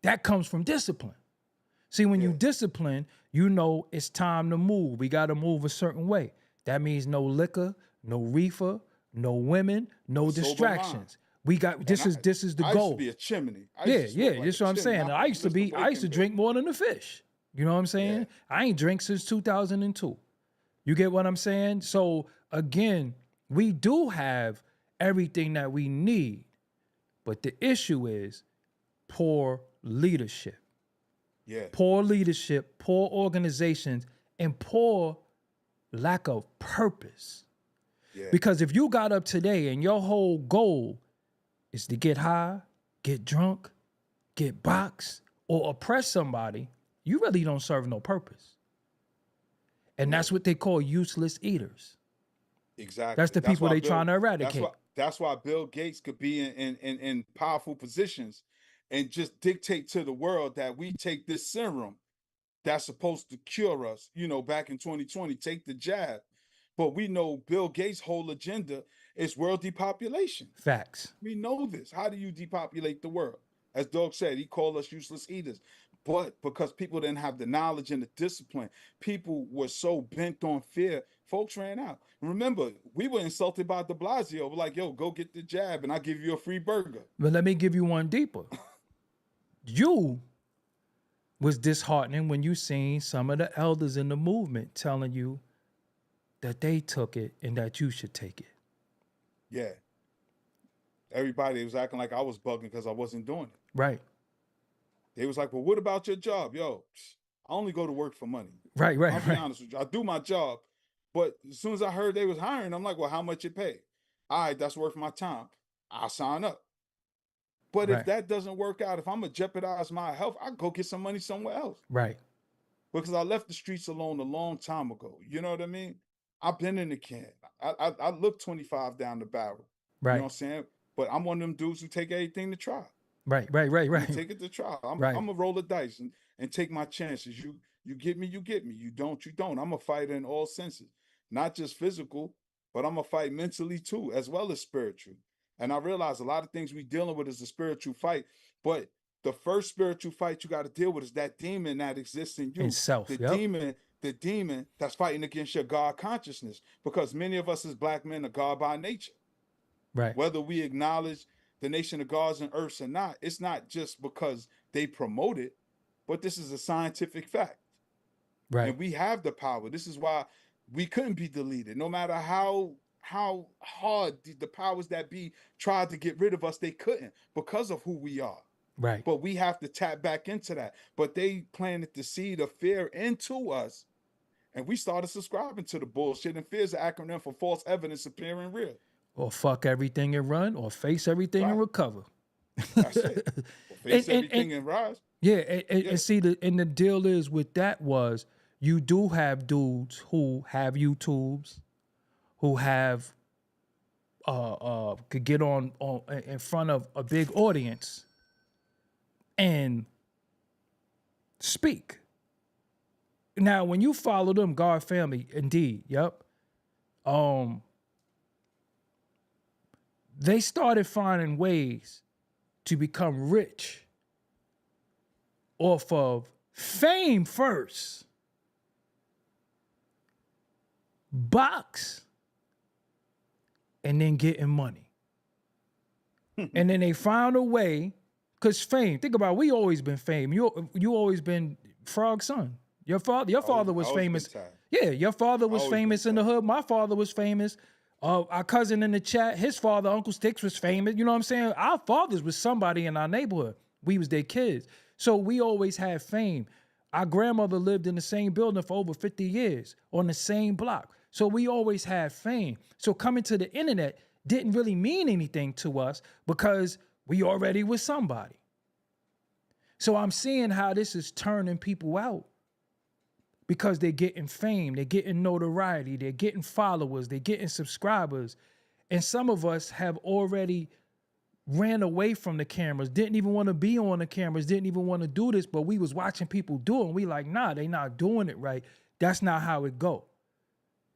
That comes from discipline. See, when you Yeah. discipline, you know it's time to move. We got to move a certain way. That means no liquor, no reefer, no women, no A sober distractions. mind. We got And this is the I used to goal. be a chimney. I Yeah, used to smoke like that's a what I'm chimney. saying. I was Mr. I used to Bacon drink Bake. more than the fish. You know what I'm saying? Yeah. I ain't drink since 2002. You get what I'm saying? So again, we do have everything that we need, but the issue is poor leadership. Yeah. Poor leadership, poor organizations, and poor lack of purpose. Yeah. Because if you got up today and your whole goal is to get high, get drunk, get boxed, or oppress somebody, you really don't serve no purpose. And that's what they call useless eaters. Exactly. That's the people why they trying to eradicate. That's why Bill Gates could be in powerful positions and just dictate to the world that we take this serum that's supposed to cure us, you know, back in 2020, take the jab. But we know Bill Gates' whole agenda is world depopulation. Facts. We know this. How do you depopulate the world? As Doug said, he called us useless eaters. But because people didn't have the knowledge and the discipline, people were so bent on fear, folks ran out. Remember, we were insulted by de Blasio. We're like, yo, go get the jab and I'll give you a free burger. But let me give you one deeper. You was disheartening when you seen some of the elders in the movement telling you that they took it and that you should take it. Yeah. Everybody was acting like I was bugging because I wasn't doing it. Right. They was like, well, what about your job? Yo, I only go to work for money. Right. I'll be honest with you. I do my job. But as soon as I heard they was hiring, I'm like, well, how much it pay? All right, that's worth my time. I'll sign up. But if that doesn't work out, if I'm going to jeopardize my health, I go get some money somewhere else. Right. Because I left the streets alone a long time ago. You know what I mean? I've been in the can. I look 25 down the barrel. Right. You know what I'm saying? But I'm one of them dudes who take everything to try. Right. Take it to trial. I'm gonna roll the dice and take my chances. You get me, you get me. You don't, you don't. I'm a fighter in all senses, not just physical, but I'm a fight mentally too, as well as spiritual. And I realize a lot of things we dealing with is a spiritual fight, but the first spiritual fight you got to deal with is that demon that exists in you. Itself, The demon that's fighting against your God consciousness. Because many of us as black men are God by nature. Right. Whether we acknowledge the nation of gods and earths or not, it's not just because they promote it, but this is a scientific fact. Right. And we have the power. This is why we couldn't be deleted. No matter how hard the powers that be tried to get rid of us, they couldn't because of who we are. Right. But we have to tap back into that. But they planted the seed of fear into us. And we started subscribing to the bullshit. And fear is an acronym for false evidence appearing real. Or fuck everything and run, or face everything and recover. That's it. Or face everything and rise. Yeah, and see, the deal is with that was you do have dudes who have YouTubes, who have could get on in front of a big audience and speak. Now, when you follow them, God family, indeed, yep. They started finding ways to become rich off of fame first, box, and then getting money. And then they found a way, because fame, think about it, we always been fame. You always been Frog's son. Your father was famous. Yeah, your father was famous in the hood. My father was famous. Our cousin in the chat, his father, Uncle Sticks, was famous. You know what I'm saying? Our fathers was somebody in our neighborhood. We was their kids. So we always had fame. Our grandmother lived in the same building for over 50 years on the same block. So we always had fame. So coming to the internet didn't really mean anything to us because we already was somebody. So I'm seeing how this is turning people out because they're getting fame, they're getting notoriety, they're getting followers, they're getting subscribers. And some of us have already ran away from the cameras, didn't even want to be on the cameras, didn't even want to do this, but we was watching people do it. And we like, nah, they not doing it right. That's not how it go.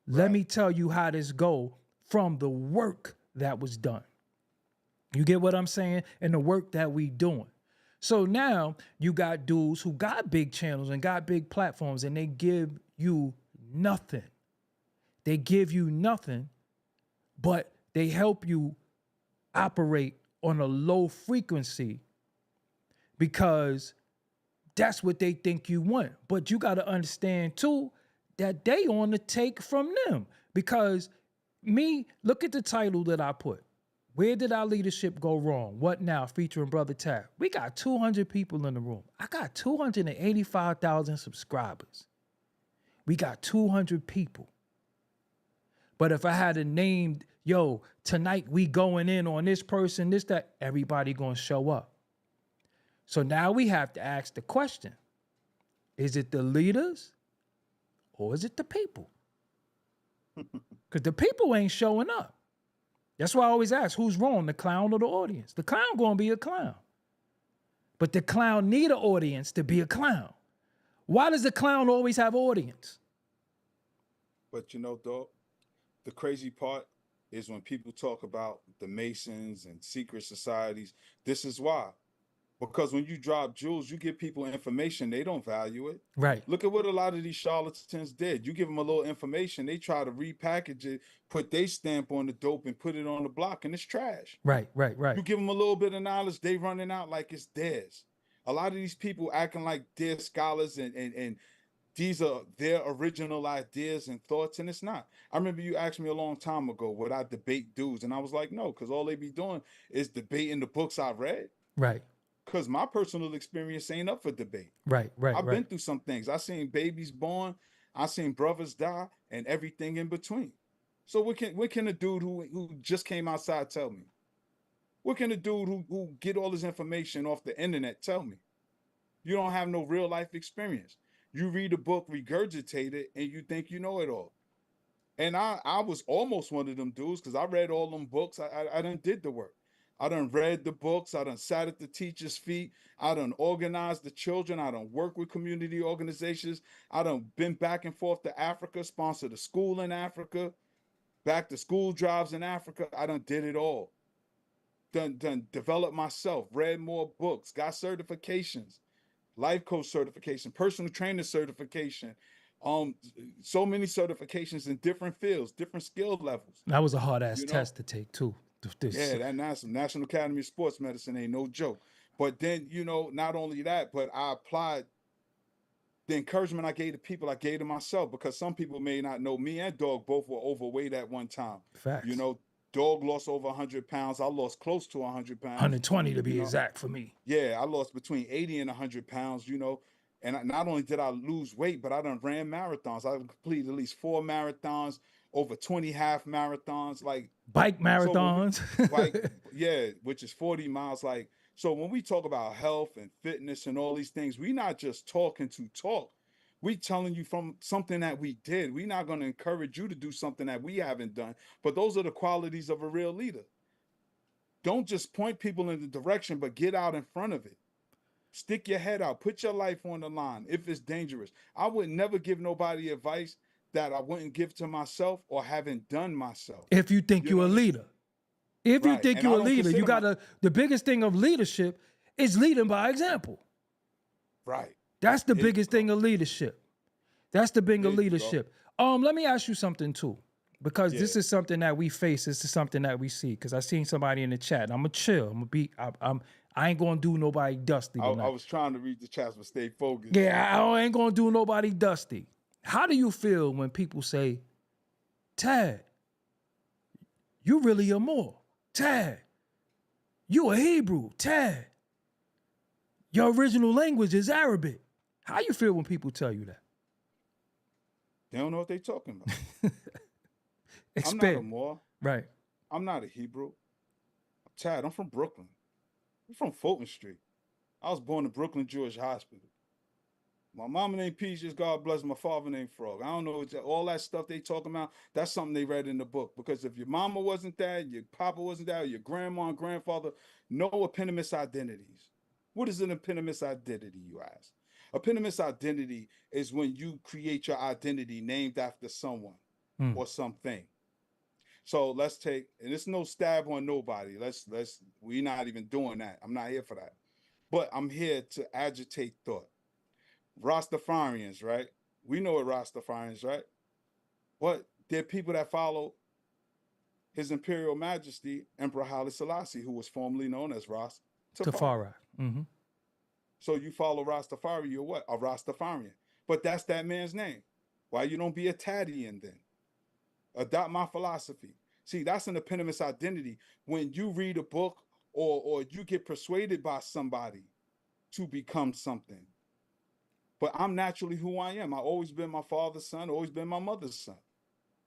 Let me tell you how this go from the work that was done. You get what I'm saying? And the work that we doing. So now you got dudes who got big channels and got big platforms, and they give you nothing. They give you nothing, but they help you operate on a low frequency because that's what they think you want. But you got to understand too that they on the take from them, because look at the title that I put. Where did our leadership go wrong? What now? Featuring Brother Tab. We got 200 people in the room. I got 285,000 subscribers. We got 200 people. But if I had to name, tonight we going in on this person, this, that, everybody gonna show up. So now we have to ask the question, is it the leaders or is it the people? Because the people ain't showing up. That's why I always ask, who's wrong, the clown or the audience? The clown gonna be a clown. But the clown need an audience to be a clown. Why does the clown always have audience? But dog, the crazy part is when people talk about the Masons and secret societies, this is why. Because when you drop jewels, you give people information, they don't value it. Right. Look at what a lot of these charlatans did. You give them a little information, they try to repackage it, put their stamp on the dope and put it on the block, and it's trash. Right. You give them a little bit of knowledge, they running out like it's theirs. A lot of these people acting like they're scholars and these are their original ideas and thoughts, and it's not. I remember you asked me a long time ago, would I debate dudes? And I was like, no, because all they be doing is debating the books I read. Right. Because my personal experience ain't up for debate. Right. I've been through some things. I seen babies born, I seen brothers die, and everything in between. So what can a dude who just came outside tell me? What can a dude who get all his information off the internet tell me? You don't have no real life experience. You read a book, regurgitate it, and you think you know it all. And I was almost one of them dudes because I read all them books. I done did the work. I done read the books. I done sat at the teacher's feet. I done organized the children. I done worked with community organizations. I done been back and forth to Africa, sponsored a school in Africa, back to school drives in Africa. I done did it all. Done developed myself, read more books, got certifications, life coach certification, personal trainer certification, so many certifications in different fields, different skill levels. That was a hard ass test to take too. Yeah, that National Academy of Sports Medicine ain't no joke. But then, not only that, but I applied the encouragement I gave to people, I gave to myself, because some people may not know me and Dog both were overweight at one time. Facts. Dog lost over 100 pounds. I lost close to 100 pounds. 120 to be exact for me. Yeah, I lost between 80 and 100 pounds, And not only did I lose weight, but I done ran marathons. I completed at least 4 marathons, over 20 half marathons, like bike marathons. Which is 40 miles. Like, so when we talk about health and fitness and all these things, we not just talking to talk. We telling you from something that we did. We're not going to encourage you to do something that we haven't done. But those are the qualities of a real leader. Don't just point people in the direction, but get out in front of it. Stick your head out. Put your life on the line if it's dangerous. I would never give nobody advice that I wouldn't give to myself or haven't done myself. If you think you're a leader. If you think you're a leader, you got the biggest thing of leadership is leading by example. Right. That's the biggest thing of leadership. That's the big of leadership. Let me ask you something too, because this is something that we face. This is something that we see. Because I seen somebody in the chat. I'm gonna chill. I ain't gonna do nobody dusty. I was trying to read the chats, but stay focused. Yeah, I ain't gonna do nobody dusty. How do you feel when people say, Tad, you really a Moor? Tad, you a Hebrew? Tad, your original language is Arabic. How you feel when people tell you that? They don't know what they're talking about. I'm not a Moor. Right. I'm not a Hebrew. I'm Tad. I'm from Brooklyn. I'm from Fulton Street. I was born in Brooklyn Jewish Hospital. My mama named Peaches, God bless. My father named Frog. I don't know all that stuff they talking about. That's something they read in the book. Because if your mama wasn't that, your papa wasn't that, your grandma and grandfather, no eponymous identities. What is an eponymous identity, you ask? Eponymous identity is when you create your identity named after someone or something. So let's take, and it's no stab on nobody. We're not even doing that. I'm not here for that. But I'm here to agitate thought. Rastafarians, right? We know what Rastafarians, right? But they're people that follow His Imperial Majesty, Emperor Haile Selassie, who was formerly known as Rastafari. Tafari. Mm-hmm. So you follow Rastafari, you're what? A Rastafarian. But that's that man's name. Why you don't be a Tadian then? Adopt my philosophy. See, that's an eponymous identity. When you read a book or you get persuaded by somebody to become something. But I'm naturally who I am. I've always been my father's son, always been my mother's son.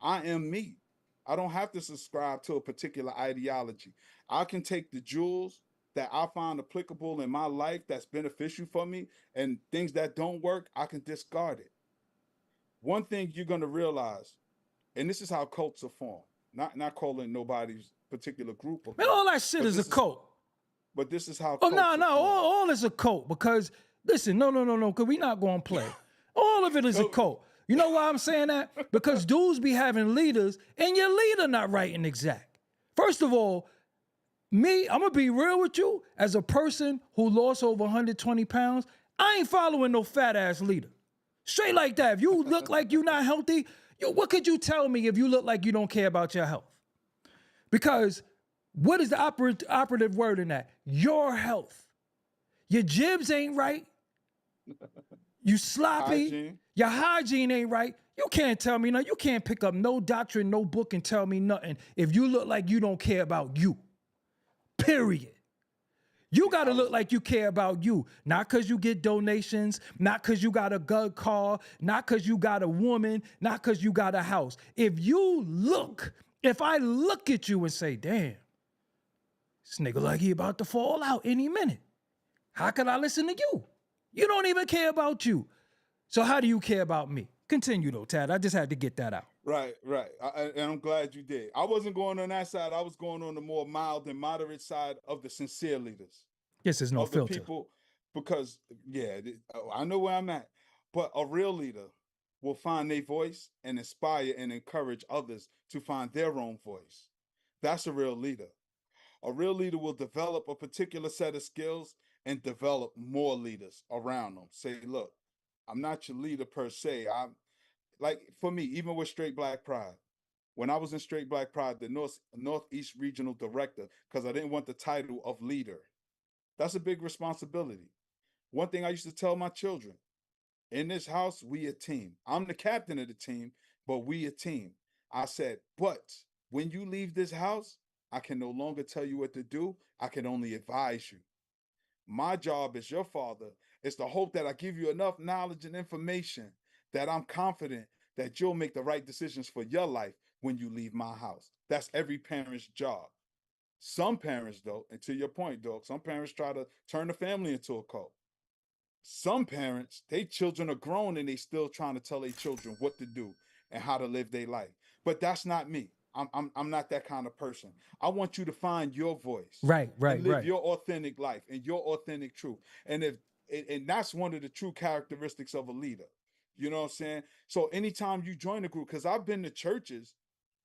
I am me. I don't have to subscribe to a particular ideology. I can take the jewels that I find applicable in my life that's beneficial for me, and things that don't work, I can discard it. One thing you're going to realize, and this is how cults are formed, not calling nobody's particular group. Man, all that shit is a cult. But this is how Oh, cults no, are formed. all is a cult because, listen, no, because we not going to play. All of it is a cult. You know why I'm saying that? Because dudes be having leaders and your leader not right and exact. First of all, me, I'm going to be real with you. As a person who lost over 120 pounds, I ain't following no fat ass leader. Straight like that. If you look like you're not healthy, what could you tell me if you look like you don't care about your health? Because what is the operative word in that? Your health. Your jibs ain't right. You sloppy. Hygiene. Your hygiene ain't right. You can't tell me nothing. You can't pick up no doctrine, no book and tell me nothing if you look like you don't care about you. Period. You got to look like you care about you. Not because you get donations, not because you got a good car, not because you got a woman, not because you got a house. If I look at you and say, damn, this nigga like he about to fall out any minute. How can I listen to you? You don't even care about you. So how do you care about me? Continue though, Tad. I just had to get that out. Right. And I'm glad you did. I wasn't going on that side. I was going on the more mild and moderate side of the sincere leaders. This is no of filter. The people, because, I know where I'm at. But a real leader will find their voice and inspire and encourage others to find their own voice. That's a real leader. A real leader will develop a particular set of skills and develop more leaders around them. Say, look, I'm not your leader per se. I'm like, for me, even with Straight Black Pride, when I was in Straight Black Pride, the Northeast Regional Director, because I didn't want the title of leader. That's a big responsibility. One thing I used to tell my children, in this house, we a team. I'm the captain of the team, but we a team. I said, but when you leave this house, I can no longer tell you what to do. I can only advise you. My job as your father is to hope that I give you enough knowledge and information that I'm confident that you'll make the right decisions for your life when you leave my house. That's every parent's job. Some parents, though, and to your point, dog, some parents try to turn the family into a cult. Some parents, their children are grown and they still trying to tell their children what to do and how to live their life. But that's not me. I'm not that kind of person. I want you to find your voice. Right. And live your authentic life and your authentic truth. And that's one of the true characteristics of a leader. You know what I'm saying? So anytime you join a group, because I've been to churches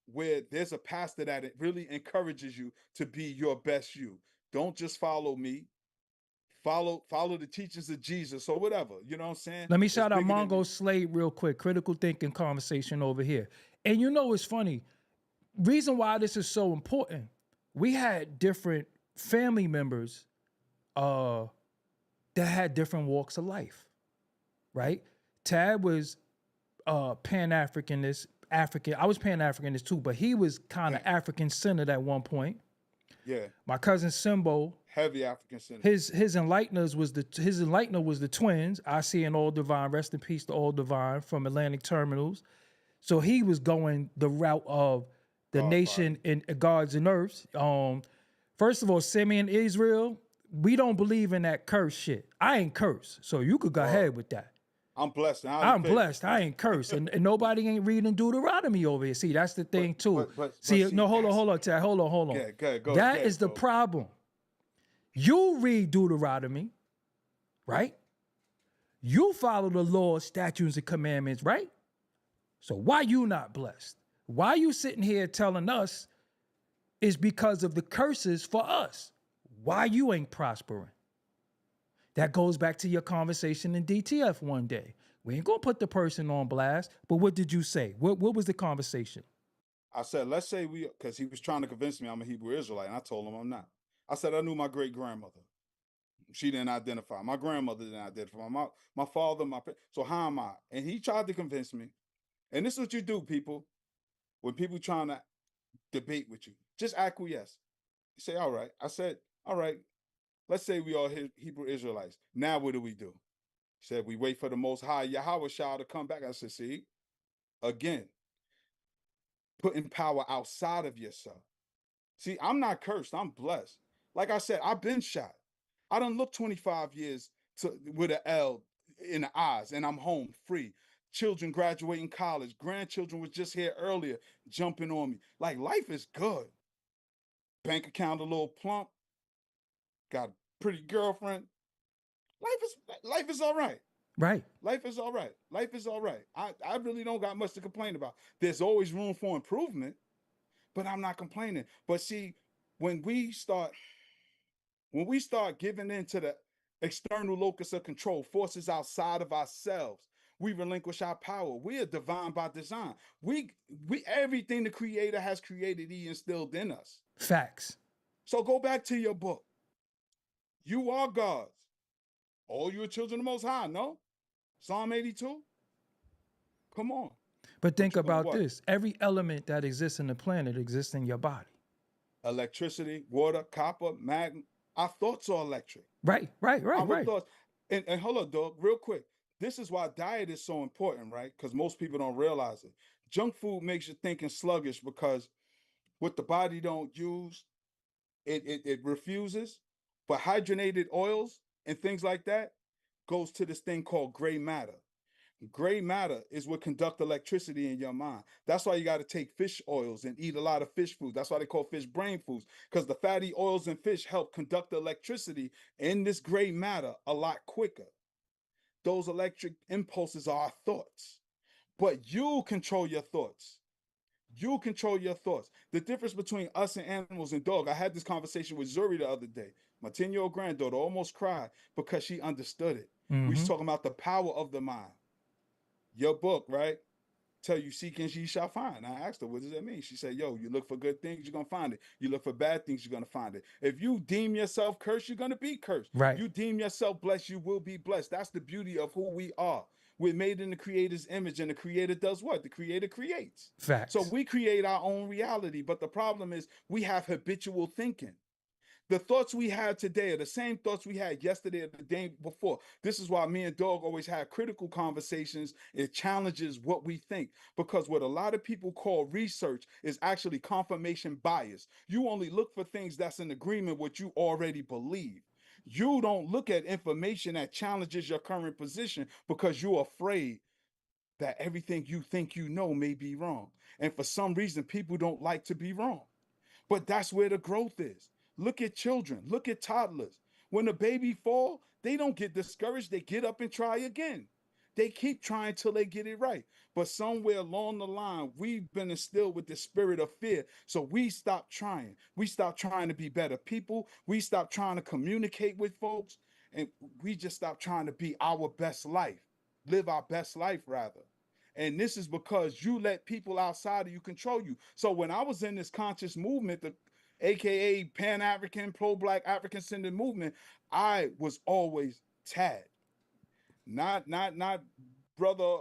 where there's a pastor that it really encourages you to be your best you. Don't just follow me. Follow the teachings of Jesus or whatever. You know what I'm saying? Let me shout out Mongo Slade real quick. Critical thinking conversation over here. And you know it's funny. Reason why this is so important. We had different family members that had different walks of life. Right? Tad was Pan-Africanist, African. I was Pan-Africanist too, but he was kind of African-centered at one point. Yeah. My cousin Simbo, heavy African-centered. His enlightener was the twins. I see an All Divine, rest in peace to All Divine from Atlantic Terminals. So he was going the route of the nation in gods and earths. First of all, Simeon Israel, we don't believe in that curse shit. I ain't cursed, so you could go ahead with that. I'm blessed and highly I'm favored. blessed. I ain't cursed. And nobody ain't reading Deuteronomy over here. See, that's the thing too. But See, see, no, hold on, that's hold on, Tad. Hold on. go That ahead, is the bro. problem. You read Deuteronomy, right? You follow the laws, statutes, and commandments, right? So why you not blessed? Why you sitting here telling us is because of the curses for us? Why you ain't prospering? That goes back to your conversation in DTF one day. We ain't gonna put the person on blast, but what did you say? What was the conversation? I said, let's say because he was trying to convince me I'm a Hebrew Israelite, and I told him I'm not. I said I knew my great grandmother. She didn't identify. My grandmother didn't identify. My father, so how am I? And he tried to convince me. And this is what you do, people. When people trying to debate with you, just acquiesce. You say, all right. I said, all right. Let's say we are Hebrew Israelites. Now what do? He said, we wait for the Most High Yahweh Shah to come back. I said, see, again, putting power outside of yourself. See, I'm not cursed. I'm blessed. Like I said, I've been shot. I done looked 25 years with an L in the eyes, and I'm home free. Children graduating college. Grandchildren was just here earlier jumping on me. Like, life is good. Bank account a little plump. Got a pretty girlfriend. Life is all right. Right. Life is all right. Life is all right. I really don't got much to complain about. There's always room for improvement, but I'm not complaining. But see, when we start giving in to the external locus of control, forces outside of ourselves, we relinquish our power. We are divine by design. We everything the creator has created, he instilled in us. Facts. So go back to your book. You are God's. All you are children of the Most High, no? Psalm 82? Come on. But think about this. Every element that exists in the planet exists in your body. Electricity, water, copper, magnet. Our thoughts are electric. Right. Our thoughts. And hold on, dog, real quick. This is why diet is so important, right? Because most people don't realize it. Junk food makes you thinking sluggish because what the body don't use, it refuses. But hydrogenated oils and things like that goes to this thing called gray matter. Gray matter is what conduct electricity in your mind. That's why you got to take fish oils and eat a lot of fish food. That's why they call fish brain foods, because the fatty oils in fish help conduct the electricity in this gray matter a lot quicker. Those electric impulses are our thoughts, but you control your thoughts. You control your thoughts. The difference between us and animals and dog. I had this conversation with Zuri the other day. My 10-year-old granddaughter almost cried because she understood it. We was talking about the power of the mind. Your book, right? Tell you seek and ye shall find. I asked her, what does that mean? She said, yo, you look for good things, you're going to find it. You look for bad things, you're going to find it. If you deem yourself cursed, you're going to be cursed. Right. You deem yourself blessed, you will be blessed. That's the beauty of who we are. We're made in the creator's image, and the creator does what? The creator creates. Facts. So we create our own reality. But the problem is we have habitual thinking. The thoughts we have today are the same thoughts we had yesterday or the day before. This is why me and Dog always have critical conversations. It challenges what we think, because what a lot of people call research is actually confirmation bias. You only look for things that's in agreement with what you already believe. You don't look at information that challenges your current position because you're afraid that everything you think you know may be wrong. And for some reason, people don't like to be wrong. But that's where the growth is. Look at children, look at toddlers. When a baby fall, they don't get discouraged. They get up and try again. They keep trying till they get it right. But somewhere along the line, we've been instilled with the spirit of fear. So we stop trying. We stop trying to be better people. We stop trying to communicate with folks. And we just stop trying to be our best life, live our best life rather. And this is because you let people outside of you control you. So when I was in this conscious movement, the AKA Pan-African, pro-Black African-centered movement, I was always Tad. Not brother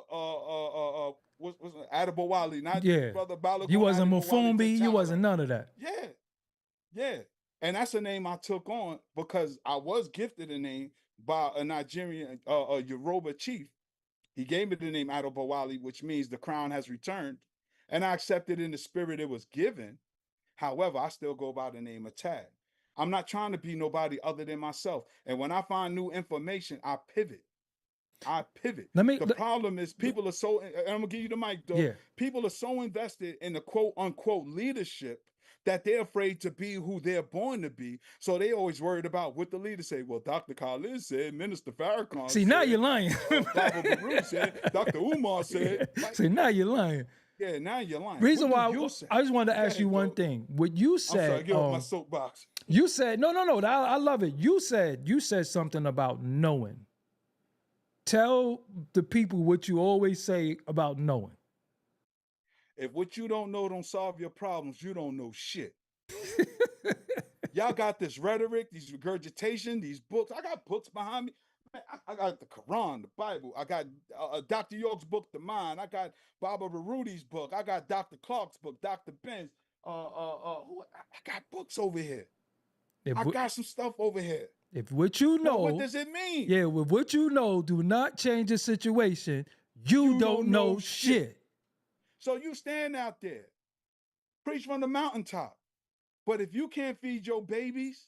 what's Adibawali, not brother Balogun. You wasn't Mufumbi, you wasn't none of that. Yeah. And that's a name I took on because I was gifted a name by a Nigerian a Yoruba chief. He gave me the name Adobawali, which means the crown has returned. And I accepted in the spirit it was given. However, I still go by the name of Tad. I'm not trying to be nobody other than myself. And when I find new information, I pivot. I pivot. Let me. The problem is people are so, and I'm gonna give you the mic, though. Yeah. People are so invested in the quote unquote leadership that they're afraid to be who they're born to be. So they always worried about what the leader say. Well, Dr. Khalid said, Minister Farrakhan See, said, now you're lying. Baba Baruch said, Dr. Umar said. Like, See, now you're lying. yeah, now you're lying. Reason What why do you say? I just wanted to Go ask you ahead, one dog. thing. What you I'm sorry, said, get off my soapbox. you said no. I love it. You said something about knowing. Tell the people what you always say about knowing. If what you don't know don't solve your problems, you don't know shit. Y'all got this rhetoric, these regurgitation, these books. I got books behind me. Man, I got the Quran, the Bible. I got Dr. York's book, The Mind. I got Baba Barudi's book. I got Dr. Clark's book, Dr. Ben's. I got books over here. I got some stuff over here. If what you know, what does it mean? Yeah, with what you know, do not change the situation. You don't know shit. So you stand out there, preach from the mountaintop. But if you can't feed your babies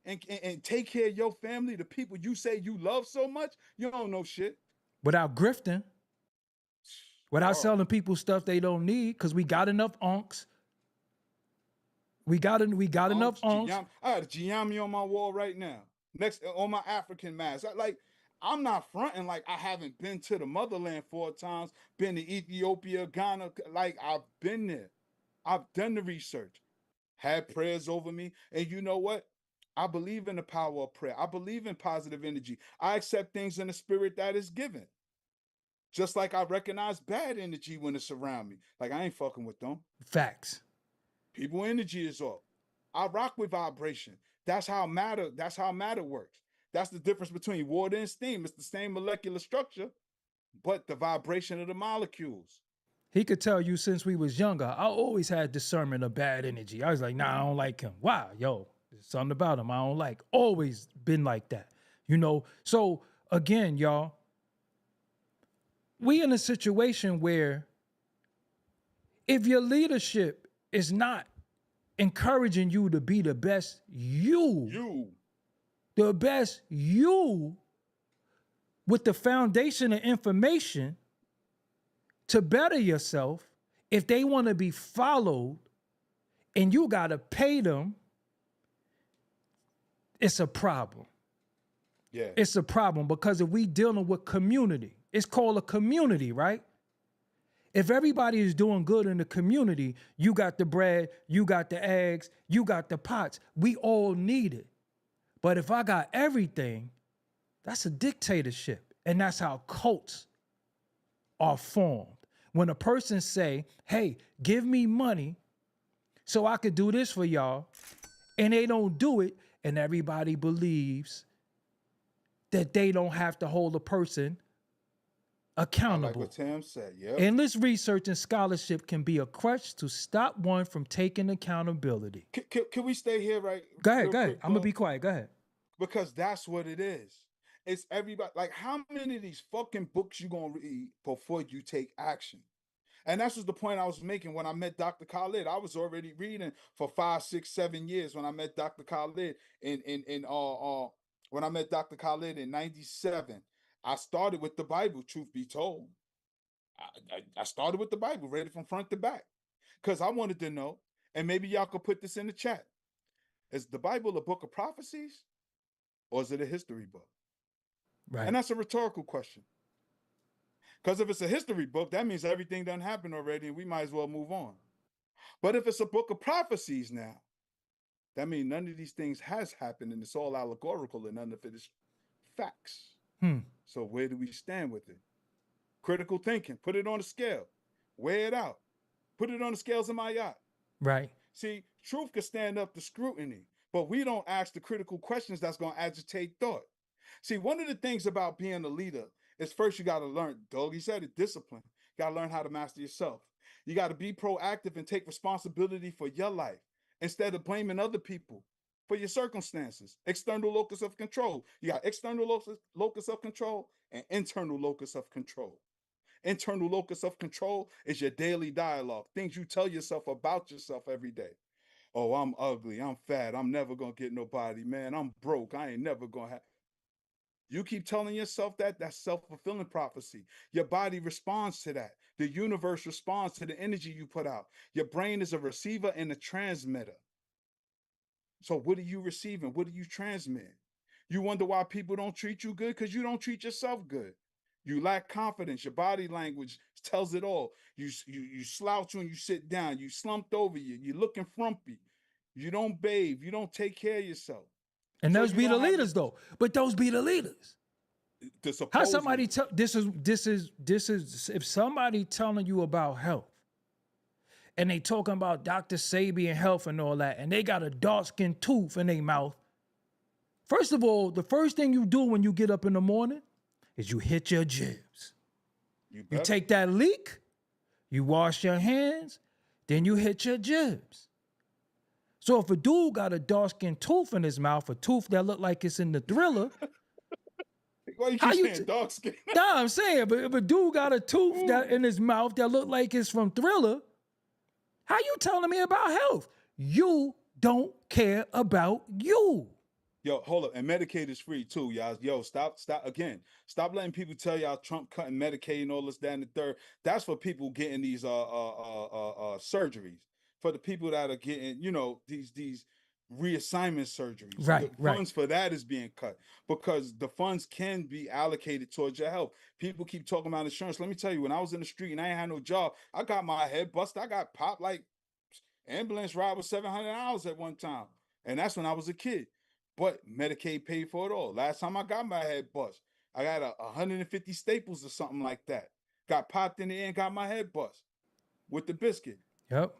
and take care of your family, the people you say you love so much, you don't know shit. Without grifting, without selling people stuff they don't need, because we got enough unks. We got enough unks. I got a Giammi on my wall right now, next on my African mask. I'm not fronting like I haven't been to the motherland 4 times, been to Ethiopia, Ghana. Like, I've been there. I've done the research, had prayers over me. And you know what? I believe in the power of prayer. I believe in positive energy. I accept things in the spirit that is given. Just like I recognize bad energy when it's around me. Like, I ain't fucking with them. Facts. People energy is off. I rock with vibration. That's how matter works. That's the difference between water and steam. It's the same molecular structure, but the vibration of the molecules. He could tell you since we was younger, I always had discernment of bad energy. I was like, nah, I don't like him. Wow, yo, there's something about him I don't like. Always been like that, you know? So again, y'all, we in a situation where if your leadership is not encouraging you to be the best the best you with the foundation of information to better yourself, if they want to be followed and you got to pay them, it's a problem. Yeah. It's a problem because if we dealing with community, it's called a community, right? If everybody is doing good in the community, you got the bread, you got the eggs, you got the pots. We all need it. But if I got everything, that's a dictatorship. And that's how cults are formed. When a person say, hey, give me money so I could do this for y'all, and they don't do it, and everybody believes that they don't have to hold a person accountable. Like what Tam said, yeah. Endless research and scholarship can be a crutch to stop one from taking accountability. Can we stay here, right? Go ahead. I'm gonna be quiet. Go ahead. Because that's what it is. It's everybody. Like, how many of these fucking books you gonna read before you take action? And that's just the point I was making when I met Dr. Khalid. I was already reading for 5, 6, 7 years when I met Dr. Khalid when I met Dr. Khalid in 97. I started with the Bible, truth be told. I started with the Bible, read it from front to back. Because I wanted to know, and maybe y'all could put this in the chat. Is the Bible a book of prophecies? Or is it a history book? Right. And that's a rhetorical question. Because if it's a history book, that means everything done happened already and we might as well move on. But if it's a book of prophecies now, that means none of these things has happened and it's all allegorical and none of it is facts. So where do we stand with it? Critical thinking, put it on a scale, weigh it out, put it on the scales of my yacht. Right. See, truth can stand up to scrutiny, but we don't ask the critical questions that's going to agitate thought. See, one of the things about being a leader is first you got to learn, Doggie said it, discipline. You got to learn how to master yourself. You got to be proactive and take responsibility for your life instead of blaming other people for your circumstances. External locus of control. You got external locus of control and internal locus of control. Internal locus of control is your daily dialogue, things you tell yourself about yourself every day. Oh, I'm ugly, I'm fat, I'm never going to get nobody, man, I'm broke, I ain't never going to have. You keep telling yourself that, that's self-fulfilling prophecy. Your body responds to that. The universe responds to the energy you put out. Your brain is a receiver and a transmitter. So what are you receiving? What are you transmitting? You wonder why people don't treat you good? Because you don't treat yourself good. You lack confidence. Your body language tells it all. You slouch when you sit down. You slumped over. You're looking frumpy. You don't bathe. You don't take care of yourself. And So those you be the don't have leaders though. But those be the leaders. the How supposed somebody leaders. tell this is if somebody telling you about health and they talking about Dr. Sabi and health and all that, and they got a dark skinned tooth in their mouth. First of all, the first thing you do when you get up in the morning is you hit your jibs. You take that leak, you wash your hands, then you hit your jibs. So if a dude got a dark skinned tooth in his mouth, a tooth that look like it's in the Thriller, Why you how keep you saying dark skin? nah, I'm saying, but if a dude got a tooth that in his mouth that look like it's from Thriller, how you telling me about health? You don't care about you. Yo, hold up. And Medicaid is free too, y'all. Yo, stop again. Stop letting people tell y'all Trump cutting Medicaid and all this, that, and the third. That's for people getting these surgeries. For the people that are getting, these reassignment surgeries. Right, The right. funds for that is being cut because the funds can be allocated towards your health. People keep talking about insurance. Let me tell you, when I was in the street and I ain't had no job, I got my head busted. I got popped like ambulance ride was $700 at one time. And that's when I was a kid. But Medicaid paid for it all. Last time I got my head bust, I got 150 staples or something like that. Got popped in the ear and got my head bust with the biscuit. Yep.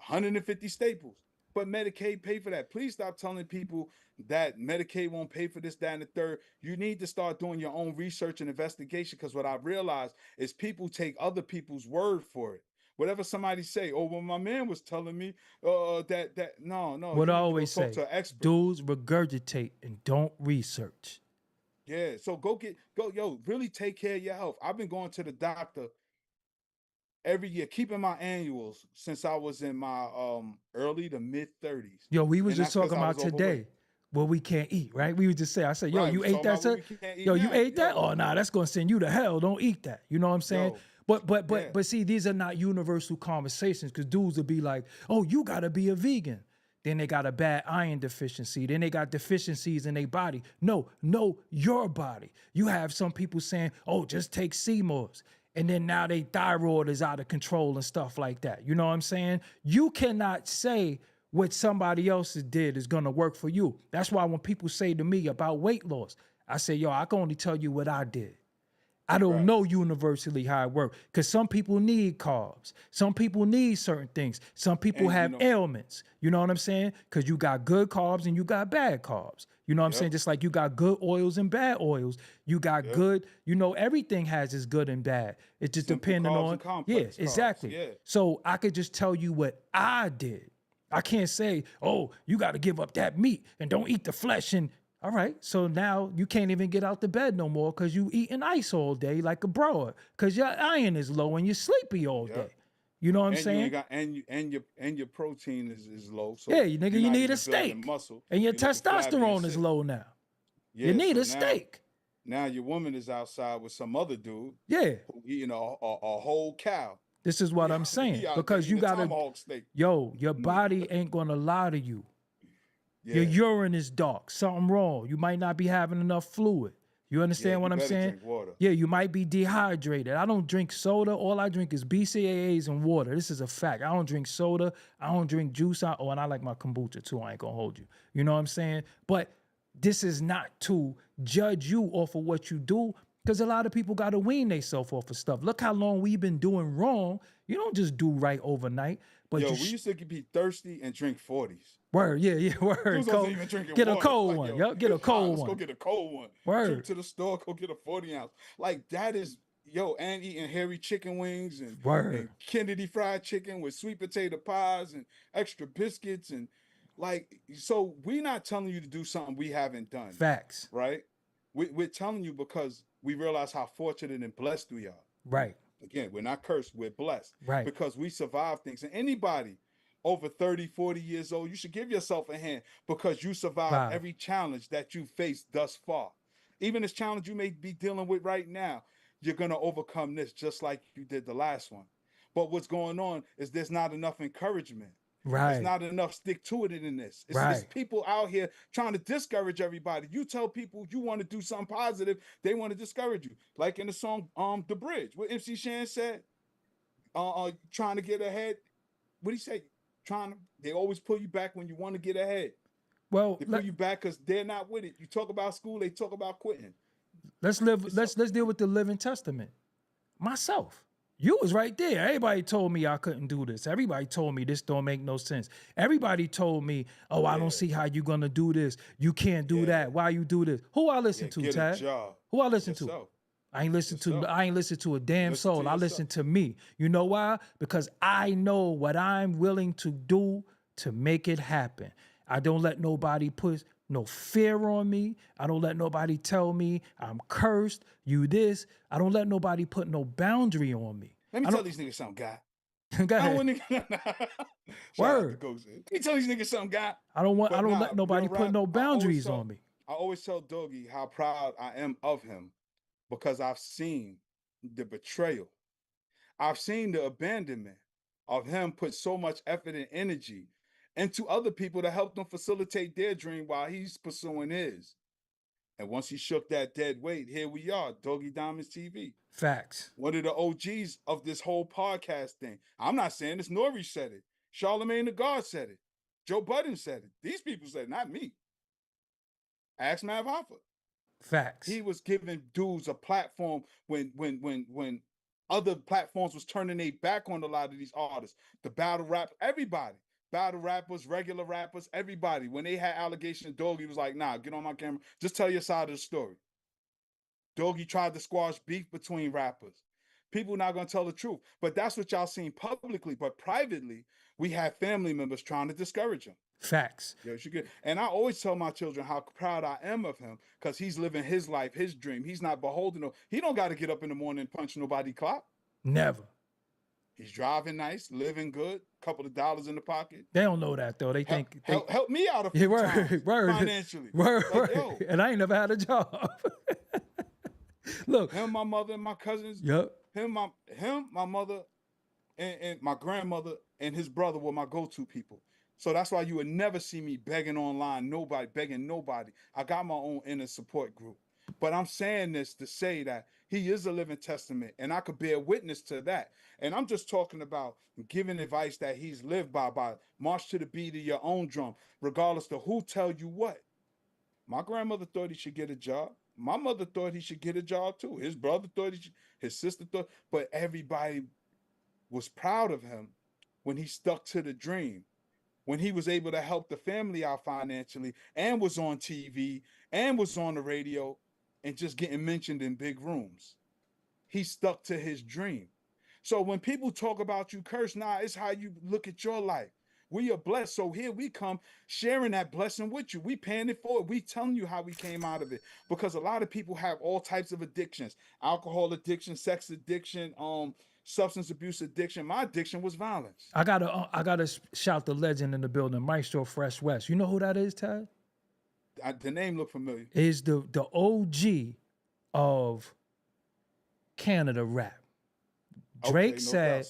150 staples. But Medicaid paid for that. Please stop telling people that Medicaid won't pay for this, that, and the third. You need to start doing your own research and investigation because what I realized is people take other people's word for it. Whatever somebody say, oh, well, my man was telling me no. What You I need to go always talk say, to an expert. dudes regurgitate and don't research. Yeah, so really take care of your health. I've been going to the doctor every year, keeping my annuals since I was in my early to mid 30s. Yo, we was And just that's 'cause talking I about was today overweight. what we can't eat, right? We would just say, I said, yo, Right, you we ate talking that, about what sir? we can't eat Yo, you now. ate that? Yo. Oh, nah, that's gonna send you to hell. Don't eat that. You know what I'm saying? Yo, But yeah. see, these are not universal conversations because dudes will be like, oh, you gotta be a vegan. Then they got a bad iron deficiency. Then they got deficiencies in their body. No, your body. You have some people saying, oh, just take CMOS. And then now their thyroid is out of control and stuff like that. You know what I'm saying? You cannot say what somebody else did is gonna work for you. That's why when people say to me about weight loss, I say, yo, I can only tell you what I did. I don't Right. know universally how it works because some people need carbs. Some people need certain things. Some people And, have ailments. You know what I'm saying? Because you got good carbs and you got bad carbs. You know what I'm saying? Yep. Just like you got good oils and bad oils. You got Yep. good, everything has its good and bad. It's just Simple depending carbs on, and complex carbs. exactly. Yeah. So I could just tell you what I did. I can't say, oh, you got to give up that meat and don't eat the flesh. And all right, so now you can't even get out the bed no more because you eating ice all day like a bro, because your iron is low and you're sleepy all Yep. day. You know what I'm And you saying? ain't got and your protein is low. So Yeah, nigga, you're you not need even a building steak. muscle. And your You're looking flabby and testosterone is sick. low now. Yeah, You need so a steak. Now your woman is outside with some other dude Yeah, who eating a whole cow. this is what I'm saying. He out there Because you eating a got to, tomahawk steak. your body ain't going to lie to you. Yeah. Your urine is dark. Something wrong. You might not be having enough fluid. You understand Yeah, what you I'm better saying? drink water. Yeah, you might be dehydrated. I don't drink soda. All I drink is BCAAs and water. This is a fact. I don't drink soda. I don't drink juice. And I like my kombucha too. I ain't gonna hold you. You know what I'm saying? But this is not to judge you off of what you do, because a lot of people got to wean themselves off of stuff. Look how long we've been doing wrong. You don't just do right overnight. But Yo, we used to be thirsty and drink 40s. word, yeah, word. Dudes wasn't even drinking Get a water. cold Like, one. yo, Yep, get a it's hot. cold Let's one. go get a cold one. Word. Trip to the store, go get a 40 ounce. Like that is and eating hairy chicken wings and Kennedy fried chicken with sweet potato pies and extra biscuits and so we're not telling you to do something we haven't done. Facts. Right? We're telling you because we realize how fortunate and blessed we are. Right. Again, we're not cursed, we're blessed. Right. Because we survive things. And anybody over 30, 40 years old, you should give yourself a hand because you survived every challenge that you faced thus far. Even this challenge you may be dealing with right now, you're going to overcome this just like you did the last one. But what's going on is there's not enough encouragement. It's Right. not enough stick to it in this. It's Right. people out here trying to discourage everybody. You tell people you want to do something positive, they want to discourage you. Like in the song The Bridge, what MC Shan said, trying to get ahead. What do you say? They always pull you back when you want to get ahead. Well, They pull you back because they're not with it. You talk about school, they talk about quitting. let's deal with the living testament. Myself. You was right there. Everybody told me I couldn't do this. Everybody told me this don't make no sense. Everybody told me, oh, I don't see how you gonna do this. You can't do that. Why you do this? Who I listen to, get Tad? a job. Who I listen to? Yourself. I ain't listen to a damn Listen to soul. I yourself. listen to me. You know why? Because I know what I'm willing to do to make it happen. I don't let nobody put no fear on me. I don't let nobody tell me I'm cursed, you this. I don't let nobody put no boundary on me. Let me tell these niggas something, guy. Go ahead. Word. Let me tell these niggas something, guy. I don't let nobody put no boundaries on me. I always tell Doggie how proud I am of him because I've seen the betrayal. I've seen the abandonment of him put so much effort and energy into other people to help them facilitate their dream while he's pursuing his. And once he shook that dead weight, here we are, Doggie Diamonds TV. Facts. One of the OGs of this whole podcast thing. I'm not saying this. Nori said it. Charlemagne the God said it. Joe Budden said it. These people said it, not me. Ask Mav Hoffa. Facts. He was giving dudes a platform when other platforms was turning their back on a lot of these artists. The battle rap, everybody. Battle rappers, regular rappers, everybody. When they had allegations, Doggie was like, nah, get on my camera. Just tell your side of the story. Doggie tried to squash beef between rappers. People not going to tell the truth. But that's what y'all seen publicly. But privately, we have family members trying to discourage him. Facts. Yes, you get. And I always tell my children how proud I am of him because he's living his life, his dream. He's not beholden. He don't got to get up in the morning and punch nobody clock. Never. He's driving nice, living good, couple of dollars in the pocket. They don't know that though. They think help me out a few times financially. Word. Yo. And I ain't never had a job. Look, him, my mother, and my cousins. Yep. Him, my mother, and my grandmother and his brother were my go-to people. So that's why you would never see me begging online, begging nobody. I got my own inner support group. But I'm saying this to say that he is a living testament, and I could bear witness to that. And I'm just talking about giving advice that he's lived by march to the beat of your own drum, regardless to who tell you what. My grandmother thought he should get a job. My mother thought he should get a job too. His brother thought his sister thought, but everybody was proud of him when he stuck to the dream, when he was able to help the family out financially and was on TV and was on the radio and just getting mentioned in big rooms. He stuck to his dream. So when people talk about you curse, it's how you look at your life. We are blessed. So here we come sharing that blessing with you. We paying it forward. We telling you how we came out of it. Because a lot of people have all types of addictions. Alcohol addiction, sex addiction, substance abuse addiction. My addiction was violence. I gotta shout the legend in the building, Maestro Fresh West. You know who that is, Tad? The name look familiar. Is the OG of Canada rap. Drake said,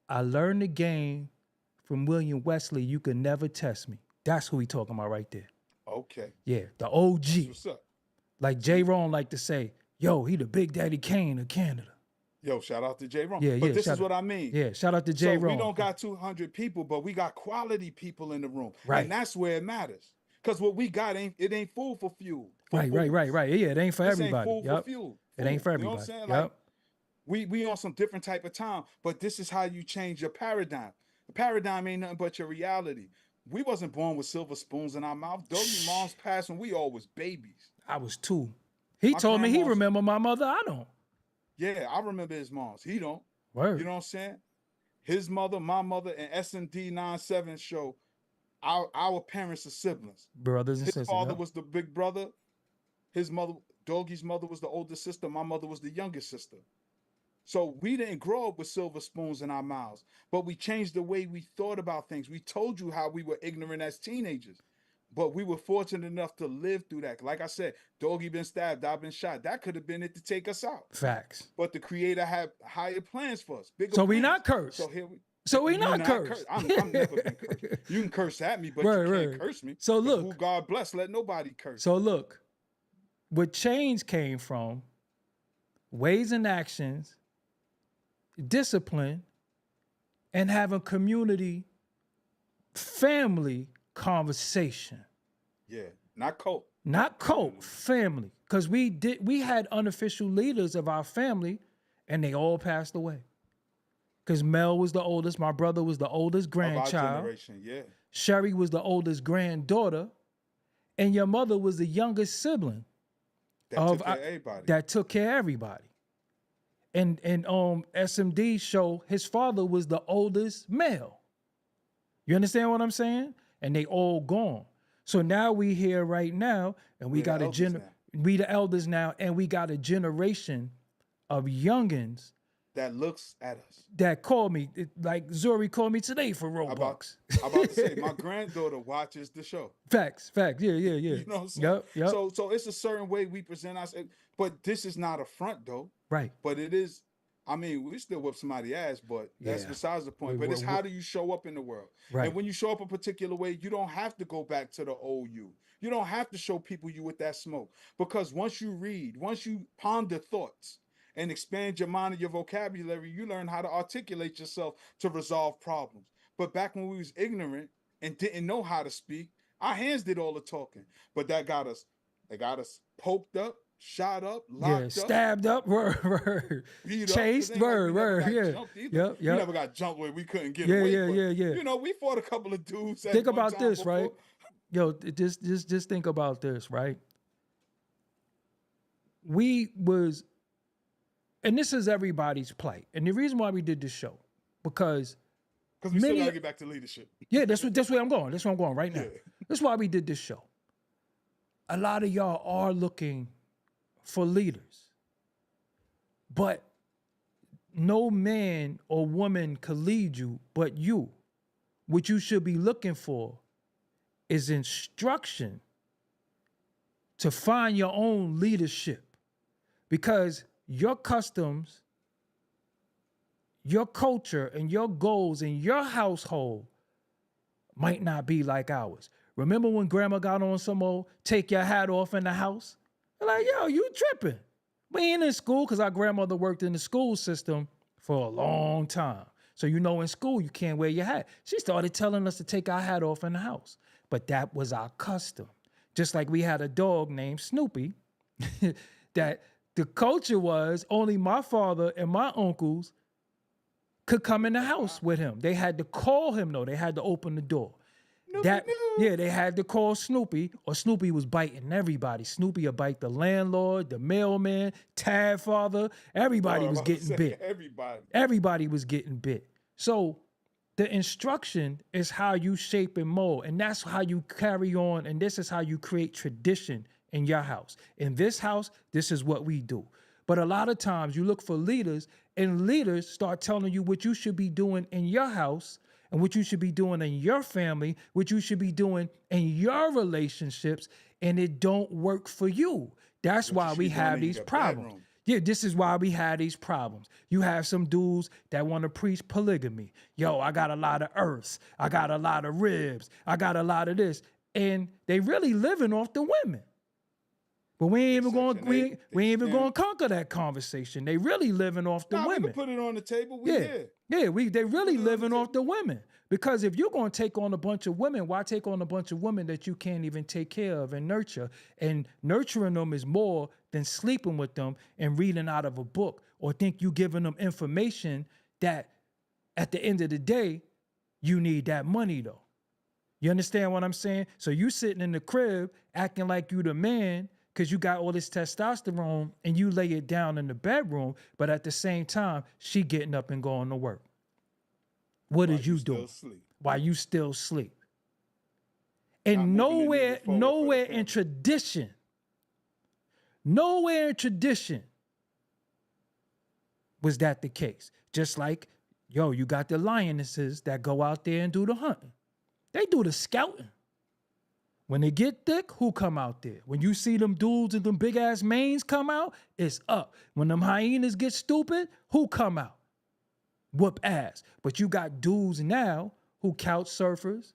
I learned the game from William Wesley. You could never test me. That's who he talking about right there. Okay. Yeah, the OG. That's what's up. Like J-Ron like to say, yo, he the Big Daddy Kane of Canada. Yo, shout out to J-Ron. Yeah, but this is what I mean. Yeah, shout out to J-Ron. So we don't got 200 people, but we got quality people in the room. Right. And that's where it matters. Because what we got ain't food for fuel. Right. Yeah, it ain't for everybody. Ain't food for fuel. It ain't for everybody. You know what I'm saying? Yep. Like, we on some different type of time, but this is how you change your paradigm. The paradigm ain't nothing but your reality. We wasn't born with silver spoons in our mouth. Doggie moms passed when we all was babies. I was 2. He told me he remember my mother. I don't. Yeah, I remember his moms. He don't. Word. You know what I'm saying? His mother, my mother, and S&D 97 show our parents are siblings. Brothers and sisters. His father was the big brother. His mother, Doggie's mother, was the older sister. My mother was the youngest sister. So we didn't grow up with silver spoons in our mouths, but we changed the way we thought about things. We told you how we were ignorant as teenagers. But we were fortunate enough to live through that. Like I said, Doggie been stabbed, I've been shot. That could have been it to take us out. Facts. But the Creator had higher plans for us, bigger So we plans. not cursed. So here we. So we You're not cursed. I'm never been cursed. You can curse at me, but Right, you can't right. curse me. So 'Cause look. who God bless, let nobody curse. So look, what change came from ways and actions, discipline, and having community, family conversation. Yeah, not cult. Not cult, family. Because we had unofficial leaders of our family and they all passed away. Because Mel was the oldest, my brother was the oldest Of our grandchild. generation, yeah. Sherry was the oldest granddaughter, and your mother was the youngest sibling That took care of everybody. that took care of everybody. And SMD show his father was the oldest male. You understand what I'm saying? And they all gone. So now we here right now, and we got we the elders now, and we got a generation of youngins that looks at us. That called me, like Zuri called me today for Roblox. I'm about to say, my granddaughter watches the show. Facts. Yeah. You know what I'm saying? Yep. So it's a certain way we present ourselves. But this is not a front, though. Right. But it is, I mean, we still whip somebody's ass, but that's besides the point. But it's how do you show up in the world? Right. And when you show up a particular way, you don't have to go back to the old you. You don't have to show people you with that smoke. Because once you read, once you ponder thoughts, and expand your mind and your vocabulary, you learn how to articulate yourself to resolve problems. But back when we was ignorant and didn't know how to speak, our hands did all the talking. But that got us poked up, shot up, locked up. Stabbed up, word. Beat chased, up. Word. Yep. We never got jumped where we couldn't get away. Yeah. You know, we fought a couple of dudes. Think about this, before. Right? Yo, just think about this, right? And this is everybody's plight. And the reason why we did this show, because we still gotta get back to leadership. Yeah, that's where I'm going. That's where I'm going right now. Yeah. That's why we did this show. A lot of y'all are looking for leaders, but no man or woman could lead you but you. What you should be looking for is instruction to find your own leadership, because your customs, your culture, and your goals in your household might not be like ours. Remember when grandma got on some old take your hat off in the house? They're like, yo, you tripping. We ain't in school, because our grandmother worked in the school system for a long time. So you know in school you can't wear your hat. She started telling us to take our hat off in the house. But that was our custom. Just like we had a dog named Snoopy that the culture was only my father and my uncles could come in the house with him. They had to call him, though. They had to open the door. They had to call Snoopy, or Snoopy was biting everybody. Snoopy would bite the landlord, the mailman, Tad father. Everybody was getting bit. Everybody was getting bit. So the instruction is how you shape and mold, and that's how you carry on, and this is how you create tradition in your house. In this house, this is what we do. But a lot of times you look for leaders, and leaders start telling you what you should be doing in your house, and what you should be doing in your family, what you should be doing in your relationships, and it don't work for you. That's why we have these problems. Yeah, this is why we have these problems. You have some dudes that want to preach polygamy. Yo, I got a lot of earths. I got a lot of ribs. I got a lot of this. And they really living off the women. But we ain't even going to conquer that conversation. They really living off the women. We can put it on the table. They really living off the women. Because if you're going to take on a bunch of women, why take on a bunch of women that you can't even take care of and nurture? And nurturing them is more than sleeping with them and reading out of a book, or think you giving them information that at the end of the day, you need that money though. You understand what I'm saying? So you sitting in the crib acting like you the man because you got all this testosterone, and you lay it down in the bedroom, but at the same time, she getting up and going to work. What did you do? While you still sleep? And nowhere in tradition was that the case. Just like, yo, you got the lionesses that go out there and do the hunting. They do the scouting. When they get thick, who come out there? When you see them dudes and them big ass manes come out, it's up. When them hyenas get stupid, who come out? Whoop ass. But you got dudes now who couch surfers,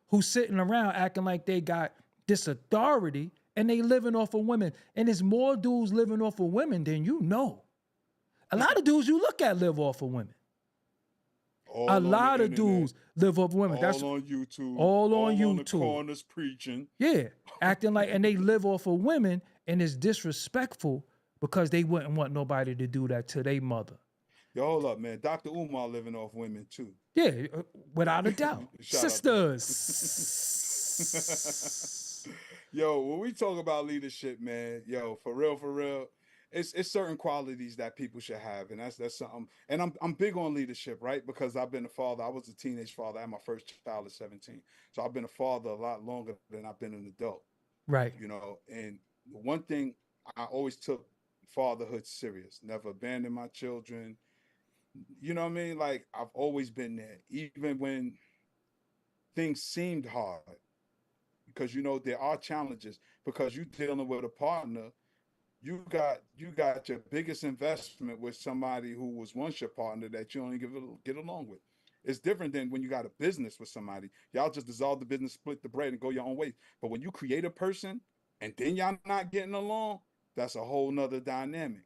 who sitting around acting like they got this authority and they living off of women. And there's more dudes living off of women than you know. A lot of dudes you look at live off of women. A lot of dudes live off of women. That's on YouTube. All on YouTube. On the corners preaching. Yeah, acting like, and they live off of women, and it's disrespectful because they wouldn't want nobody to do that to their mother. Yo, hold up, man. Dr. Umar living off women too. Yeah, without a doubt. Sisters. Yo, when we talk about leadership, man, yo, for real, it's certain qualities that people should have, and that's something. And I'm big on leadership, right? Because I've been a father. I was a teenage father. I had my first child at 17, so I've been a father a lot longer than I've been an adult. Right. You know, and one thing I always took fatherhood serious. Never abandoned my children. You know what I mean? Like, I've always been there, even when things seemed hard, because, you know, there are challenges, because you're dealing with a partner. You got your biggest investment with somebody who was once your partner that you only get along with. It's different than when you got a business with somebody. Y'all just dissolve the business, split the bread, and go your own way. But when you create a person and then y'all not getting along, that's a whole nother dynamic.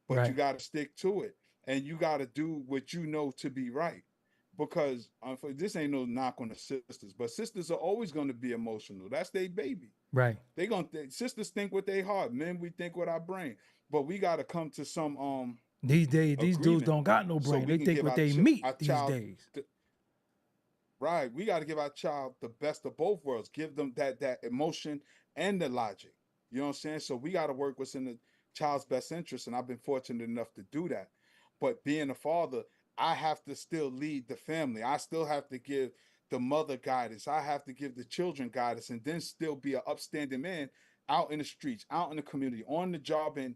But right. You got to stick to it. And you got to do what you know to be right, because this ain't no knock on the sisters, but sisters are always going to be emotional. That's their baby. Right. Sisters think with their heart. Men, we think with our brain. But we got to come to some these days, these dudes don't got no brain. They think with their meat these days. Right. We got to give our child the best of both worlds. Give them that emotion and the logic. You know what I'm saying? So we got to work what's in the child's best interest, and I've been fortunate enough to do that. But being a father, I have to still lead the family. I still have to give the mother guidance. I have to give the children guidance, and then still be an upstanding man out in the streets, out in the community, on the job, and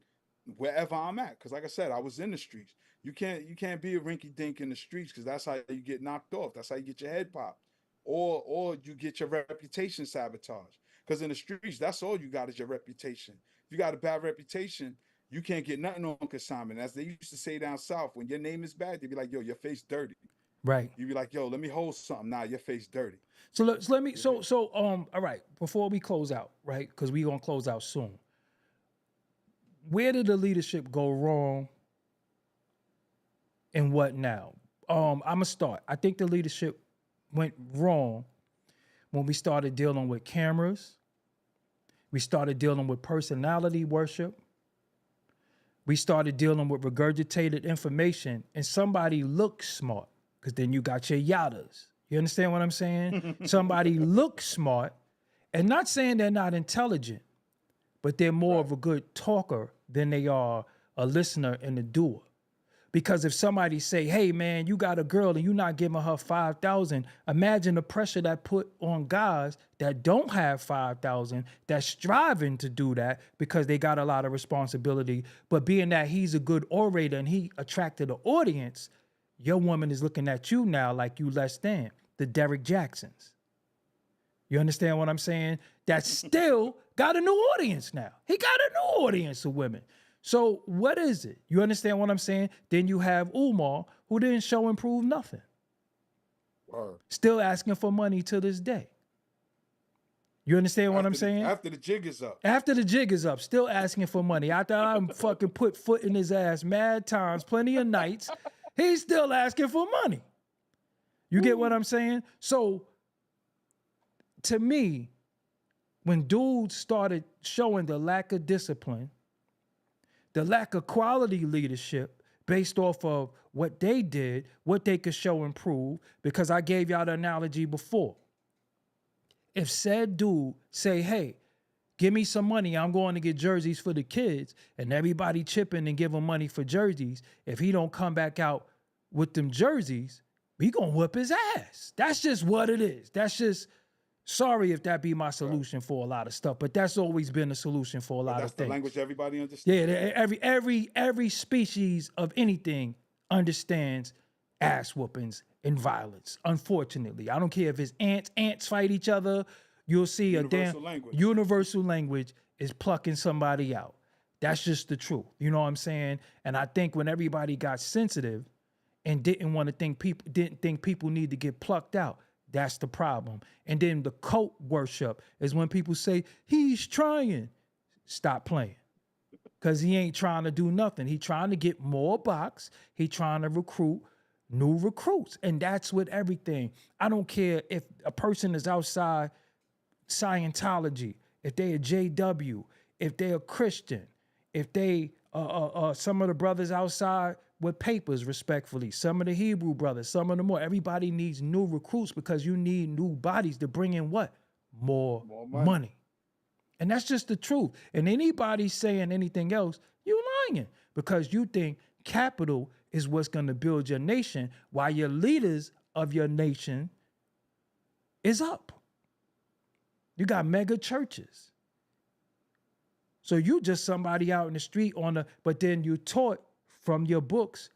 wherever I'm at. Because like I said, I was in the streets. You can't be a rinky dink in the streets, because that's how you get knocked off. That's how you get your head popped, or you get your reputation sabotaged. Because in the streets, that's all you got is your reputation. If you got a bad reputation, you can't get nothing on consignment. As they used to say down south, when your name is bad, they'd be like, yo, your face dirty. Right. You'd be like, yo, let me hold something. Nah, your face dirty. So let me all right, before we close out, right? Because we're gonna close out soon. Where did the leadership go wrong and what now? I'ma start. I think the leadership went wrong when we started dealing with cameras. We started dealing with personality worship. We started dealing with regurgitated information, and somebody looks smart, because then you got your yadas. You understand what I'm saying? Somebody looks smart, and not saying they're not intelligent, but they're more of a good talker than they are a listener and a doer. Because if somebody say, hey man, you got a girl and you're not giving her 5,000, imagine the pressure that put on guys that don't have 5,000, that's striving to do that because they got a lot of responsibility. But being that he's a good orator and he attracted an audience, your woman is looking at you now like you less than the Derek Jacksons. You understand what I'm saying? That still got a new audience now. He got a new audience of women. So what is it? You understand what I'm saying? Then you have Umar, who didn't show and prove nothing. Word. Still asking for money to this day. You understand what I'm saying? After the jig is up. After the jig is up, still asking for money. After I fucking put foot in his ass mad times, plenty of nights, he's still asking for money. You get what I'm saying? So to me, when dudes started showing the lack of discipline, the lack of quality leadership based off of what they did, what they could show and prove, because I gave y'all the analogy before. If said dude say, hey, give me some money, I'm going to get jerseys for the kids, and everybody chipping and giving money for jerseys, if he don't come back out with them jerseys, he gonna whip his ass. That's just what it is. That's just, sorry if that be my solution for a lot of stuff, but that's always been a solution for a lot of things. That's the language everybody understands. Yeah, every species of anything understands ass whoopings and violence. Unfortunately, I don't care if it's ants fight each other, you'll see a damn Universal language. universal language is plucking somebody out. That's just the truth. You know what I'm saying? And I think when everybody got sensitive and didn't think people need to get plucked out, that's the problem. And then the cult worship is when people say, he's trying. Stop playing. Because he ain't trying to do nothing. He trying to get more box. He trying to recruit new recruits. And that's with everything. I don't care if a person is outside Scientology, if they a JW, if they a Christian, if they some of the brothers outside with papers, respectfully, some of the Hebrew brothers, some of the more. Everybody needs new recruits because you need new bodies to bring in what? More money. And that's just the truth. And anybody saying anything else, you lying because you think capital is what's going to build your nation while your leaders of your nation is up. You got mega churches. So you just somebody out in the street but then you taught from your books,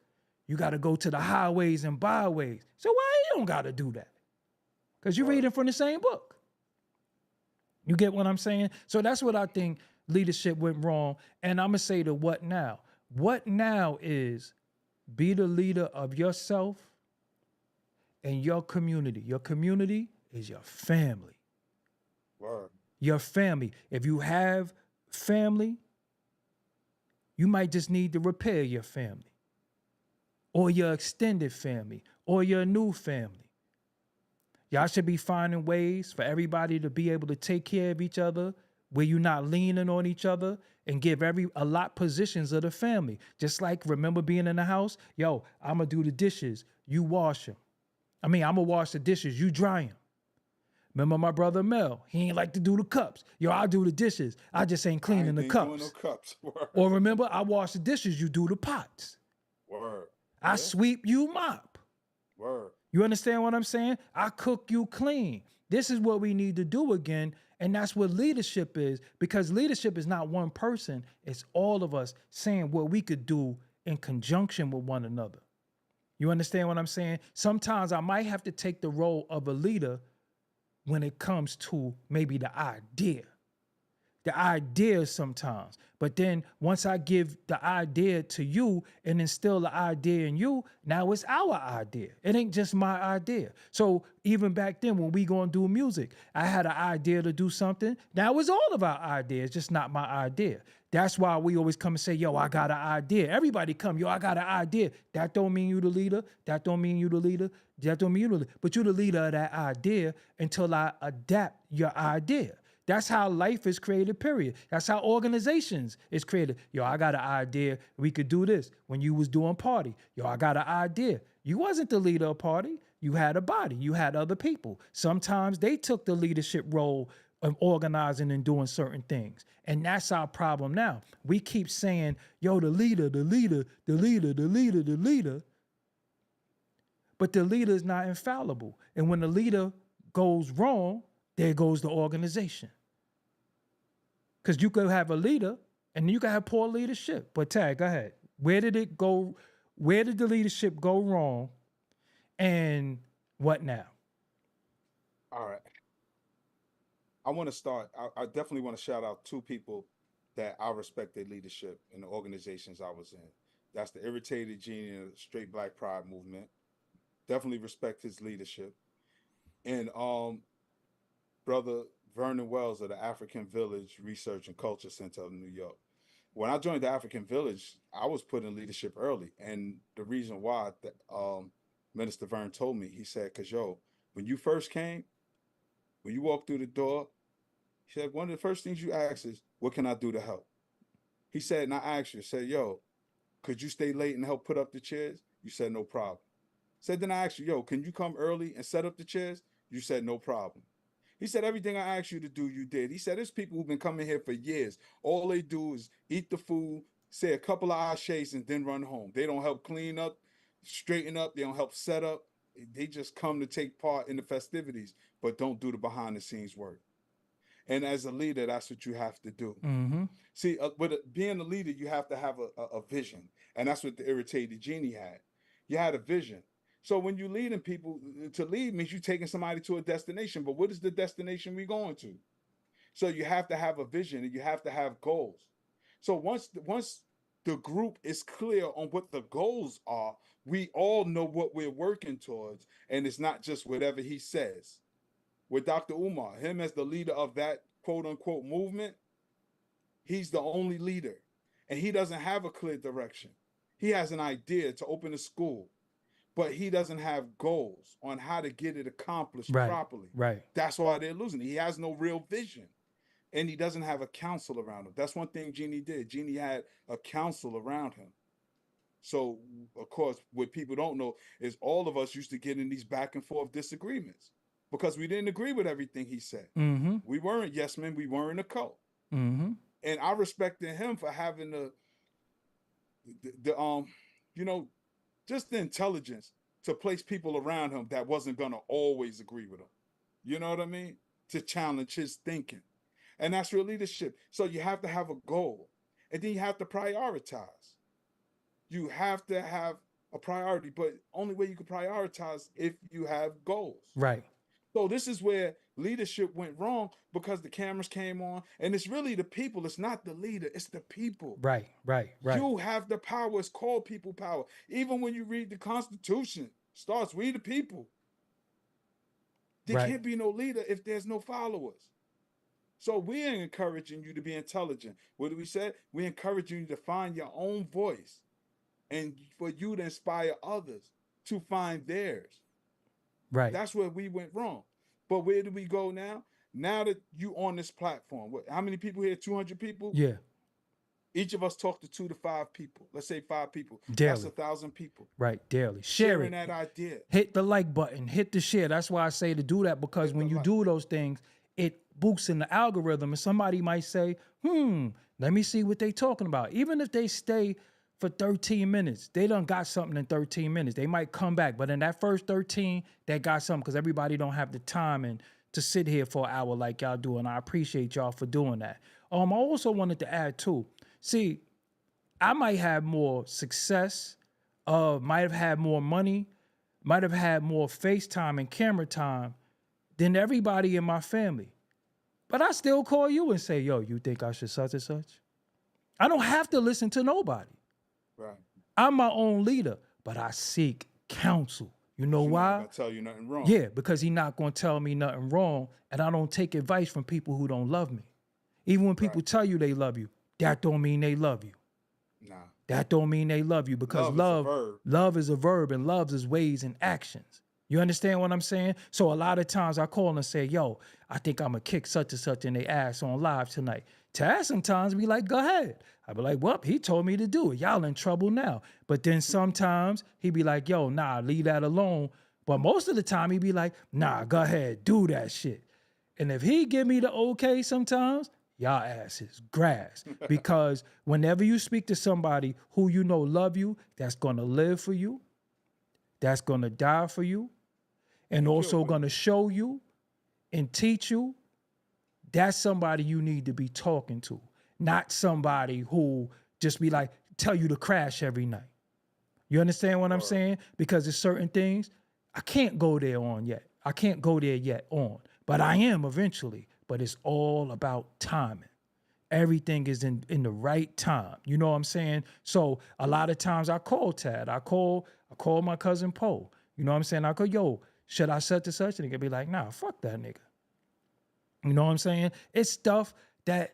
you got to go to the highways and byways. So why you don't got to do that? Because you're reading from the same book. You get what I'm saying? So that's what I think leadership went wrong. And I'm going to say the what now. What now is be the leader of yourself and your community. Your community is your family. Word. Your family. If you have family, you might just need to repair your family or your extended family or your new family. Y'all should be finding ways for everybody to be able to take care of each other where you're not leaning on each other and give a lot positions of the family. Just like, remember being in the house? Yo, I'm going to do the dishes. You wash them. I'm going to wash the dishes. You dry them. Remember my brother Mel? He ain't like to do the cups. Yo, I do the dishes. I just ain't cleaning the cups. Doing no cups. Or remember, I wash the dishes. You do the pots. Word. I sweep, you mop. Word. You understand what I'm saying? I cook, you clean. This is what we need to do again. And that's what leadership is, because leadership is not one person. It's all of us saying what we could do in conjunction with one another. You understand what I'm saying? Sometimes I might have to take the role of a leader when it comes to maybe the idea sometimes. But then once I give the idea to you and instill the idea in you, now it's our idea. It ain't just my idea. So even back then when we gonna do music, I had an idea to do something. Now it's all of our ideas, just not my idea. That's why we always come and say, yo, I got an idea. Everybody come, yo, I got an idea. That don't mean you the leader. That don't mean you the leader. That don't mean you the leader. But you the leader of that idea until I adapt your idea. That's how life is created, period. That's how organizations is created. Yo, I got an idea. We could do this. When you was doing party, yo, I got an idea. You wasn't the leader of party. You had a body. You had other people. Sometimes they took the leadership role of organizing and doing certain things. And that's our problem now. We keep saying, yo, the leader, the leader, the leader, the leader, the leader. But the leader is not infallible. And when the leader goes wrong, there goes the organization. Because you could have a leader and you could have poor leadership. But Tag, go ahead. Where did it go? Where did the leadership go wrong? And what now? All right. I want to start. I definitely want to shout out two people that I respect their leadership in the organizations I was in. That's the Irritated Genie and the Straight Black Pride movement. Definitely respect his leadership. And Brother Vernon Wells of the African Village Research and Culture Center of New York. When I joined the African Village, I was put in leadership early. And the reason why Minister Vern told me, he said, because, yo, when you first came, when you walked through the door, he said, one of the first things you ask is, what can I do to help? He said, and I asked you, said, yo, could you stay late and help put up the chairs? You said, no problem. Said, then I asked you, yo, can you come early and set up the chairs? You said, no problem. He said, everything I asked you to do, you did. He said, there's people who've been coming here for years. All they do is eat the food, say a couple of ashes, and then run home. They don't help clean up, straighten up. They don't help set up. They just come to take part in the festivities, but don't do the behind the scenes work. And as a leader, that's what you have to do. Mm-hmm. See, being a leader, you have to have a vision. And that's what the Irritated Genie had. You had a vision. So when you leading people, to lead means you taking somebody to a destination. But what is the destination we going to? So you have to have a vision and you have to have goals. So once the group is clear on what the goals are, we all know what we're working towards, and it's not just whatever he says. With Dr. Umar, him as the leader of that quote unquote movement, he's the only leader, and he doesn't have a clear direction. He has an idea to open a school, but he doesn't have goals on how to get it accomplished Right. properly. Right. That's why they're losing. He has no real vision, and he doesn't have a counsel around him. That's one thing Jeannie did. Jeannie had a counsel around him. So, of course, what people don't know is all of us used to get in these back and forth disagreements because we didn't agree with everything he said. Mm-hmm. We weren't yes men. We weren't a cult. Mm-hmm. And I respected him for having the you know, just the intelligence to place people around him that wasn't gonna always agree with him. You know what I mean? To challenge his thinking. And that's real leadership. So you have to have a goal. And then you have to prioritize. You have to have a priority, but only way you can prioritize if you have goals. Right. So this is where leadership went wrong because the cameras came on, and it's really the people. It's not the leader, it's the people. Right. Right. Right. You have the power. It's called people power. Even when you read the Constitution, starts we the people. There Right. can't be no leader if there's no followers. So we're encouraging you to be intelligent. What do we say? We encourage you to find your own voice and for you to inspire others to find theirs. Right. That's where we went wrong. But where do we go now? Now that you on this platform, how many people here? 200 people? Yeah. Each of us talk to 2 to 5 people. Let's say 5 people. Daily. That's 1,000 people. Right. Daily. Share Sharing it. that idea. Hit the like button. Hit the share. That's why I say to do that, because Hit when the you like. do those things, it boosts in the algorithm, and somebody might say, let me see what they talking about. Even if they stay for 13 minutes, they done got something in 13 minutes. They might come back, but in that first 13, they got something, because everybody don't have the time and to sit here for an hour like y'all do, and I appreciate y'all for doing that. I also wanted to add too, see, I might have more success, might have had more money, might have had more FaceTime and camera time than everybody in my family. But I still call you and say, yo, you think I should such and such? I don't have to listen to nobody. Right. I'm my own leader, but I seek counsel. You know You're why? not gonna tell you nothing wrong. Yeah, because he's not going to tell me nothing wrong, and I don't take advice from people who don't love me. Even when people tell you they love you, that don't mean they love you. Nah. That don't mean they love you, because Love is a verb. love is a verb, and love is ways and actions. You understand what I'm saying? So a lot of times I call and say, yo, I think I'm going to kick such and such in their ass on live tonight. Taz sometimes be like, go ahead. I be like, well, he told me to do it. Y'all in trouble now. But then sometimes he be like, yo, nah, leave that alone. But most of the time he be like, nah, go ahead, do that shit. And if he give me the okay sometimes, y'all ass is grass. Because whenever you speak to somebody who you know love you, that's going to live for you, that's going to die for you, and also going to show you and teach you, that's somebody you need to be talking to, not somebody who just be like, tell you to crash every night. You understand what I'm saying? Because there's certain things I can't go there on yet. I can't go there yet on, but I am eventually. But it's all about timing. Everything is in the right time. You know what I'm saying? So a lot of times I call Tad. I call my cousin Poe. You know what I'm saying? I go, yo, should I such and such? And he could be like, nah, fuck that nigga. You know what I'm saying? It's stuff that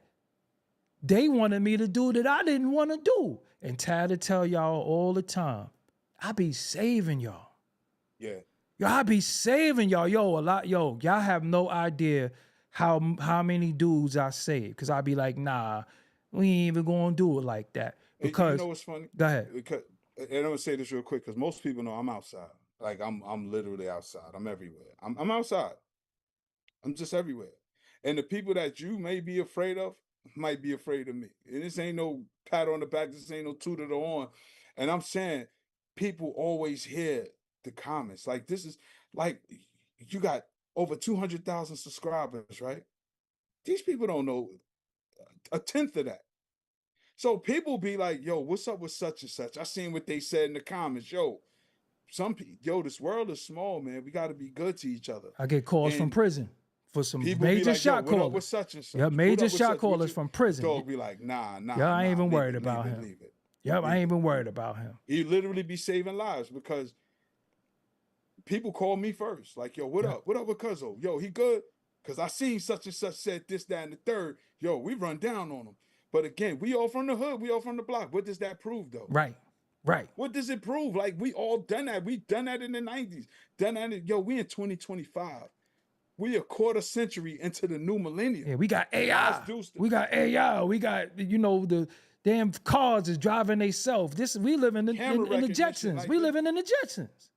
they wanted me to do that I didn't want to do. And Tad to tell y'all all the time, I be saving y'all. Yeah. Yo, I be saving y'all. Y'all have no idea how many dudes I save. Because I be like, nah, we ain't even going to do it like that. Because, you know what's funny? Go ahead. Because, and I'm gonna say this real quick, because most people know I'm outside. Like I'm literally outside. I'm everywhere. I'm outside. I'm just everywhere. And the people that you may be afraid of might be afraid of me. And this ain't no pat on the back. This ain't no toot of the horn. And I'm saying people always hear the comments. Like this is like you got over 200,000 subscribers, right? These people don't know a tenth of that. So people be like, yo, what's up with such and such? I seen what they said in the comments. Yo, this world is small, man. We got to be good to each other. I get calls from And prison for some people be major like, yo, shot what up with callers. such and such? Yeah, What major up with shot such? callers from prison. Dog be like, nah, Yeah, I ain't even leave worried it, about leave him. it, leave it. Yep, I ain't even Leave worried about him. He literally be saving lives because people call me first. Like, yo, what up? What up with Cuzzo? Yo, he good? Because I seen such and such said this, that, and the third. Yo, we run down on him. But again, we all from the hood. We all from the block. What does that prove, though? Right. What does it prove? Like, we all done that. We done that in the 90s. Done that. Yo, we in 2025. We a quarter century into the new millennium. Yeah, we got AI. We got AI. We got, the damn cars is driving themselves. We living in the Jetsons. like we this. living in the Jetsons.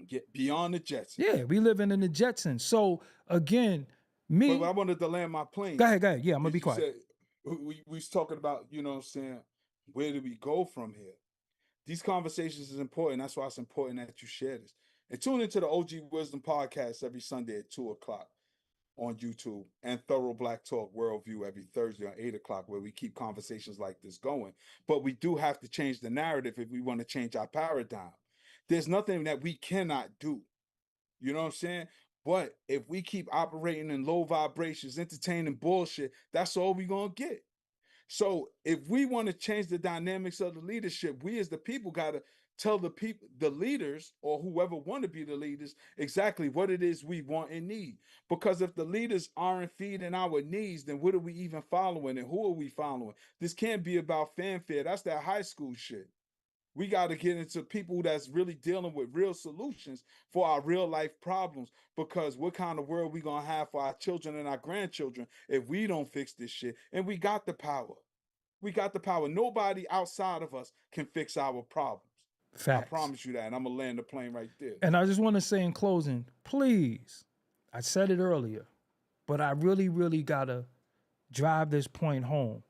Get beyond the Jetsons. Yeah, we living in the Jetsons. So again, But I wanted to land my plane. Go ahead. Yeah, I'm gonna be quiet. We was talking about, you know what I'm saying, where do we go from here? These conversations is important. That's why it's important that you share this. And tune into the OG Wisdom podcast every Sunday at 2:00 on YouTube, and Thorough Black Talk Worldview every Thursday on 8:00, where we keep conversations like this going. But we do have to change the narrative if we want to change our paradigm. There's nothing that we cannot do. You know what I'm saying? But if we keep operating in low vibrations, entertaining bullshit, that's all we're going to get. So if we want to change the dynamics of the leadership, we as the people got to tell the people, the leaders, or whoever want to be the leaders, exactly what it is we want and need. Because if the leaders aren't feeding our needs, then what are we even following, and who are we following? This can't be about fanfare. That's that high school shit. We got to get into people that's really dealing with real solutions for our real life problems, because what kind of world we going to have for our children and our grandchildren if we don't fix this shit? And we got the power. We got the power. Nobody outside of us can fix our problems. Facts. I promise you that. And I'm going to land the plane right there. And I just want to say in closing, please, I said it earlier, but I really, really got to drive this point home.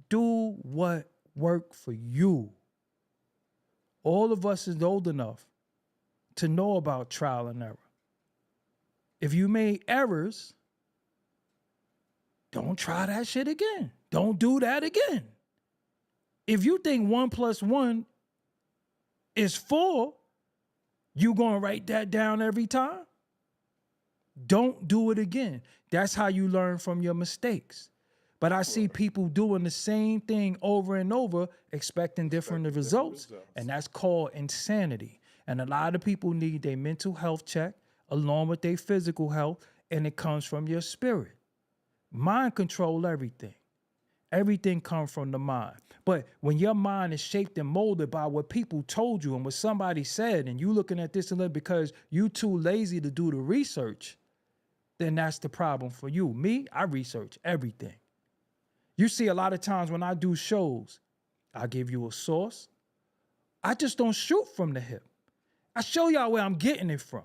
Do what worked for you. All of us is old enough to know about trial and error. If you made errors, don't try that shit again. Don't do that again. If you think 1 + 1 is 4, you gonna write that down every time? Don't do it again. That's how you learn from your mistakes. But I see people doing the same thing over and over, expecting different results, and that's called insanity. And a lot of people need their mental health check along with their physical health, and it comes from your spirit. Mind control everything. Everything comes from the mind. But when your mind is shaped and molded by what people told you and what somebody said, and you looking at this and that because you too lazy to do the research, then that's the problem for you. Me, I research everything. You see a lot of times when I do shows, I give you a source. I just don't shoot from the hip. I show y'all where I'm getting it from.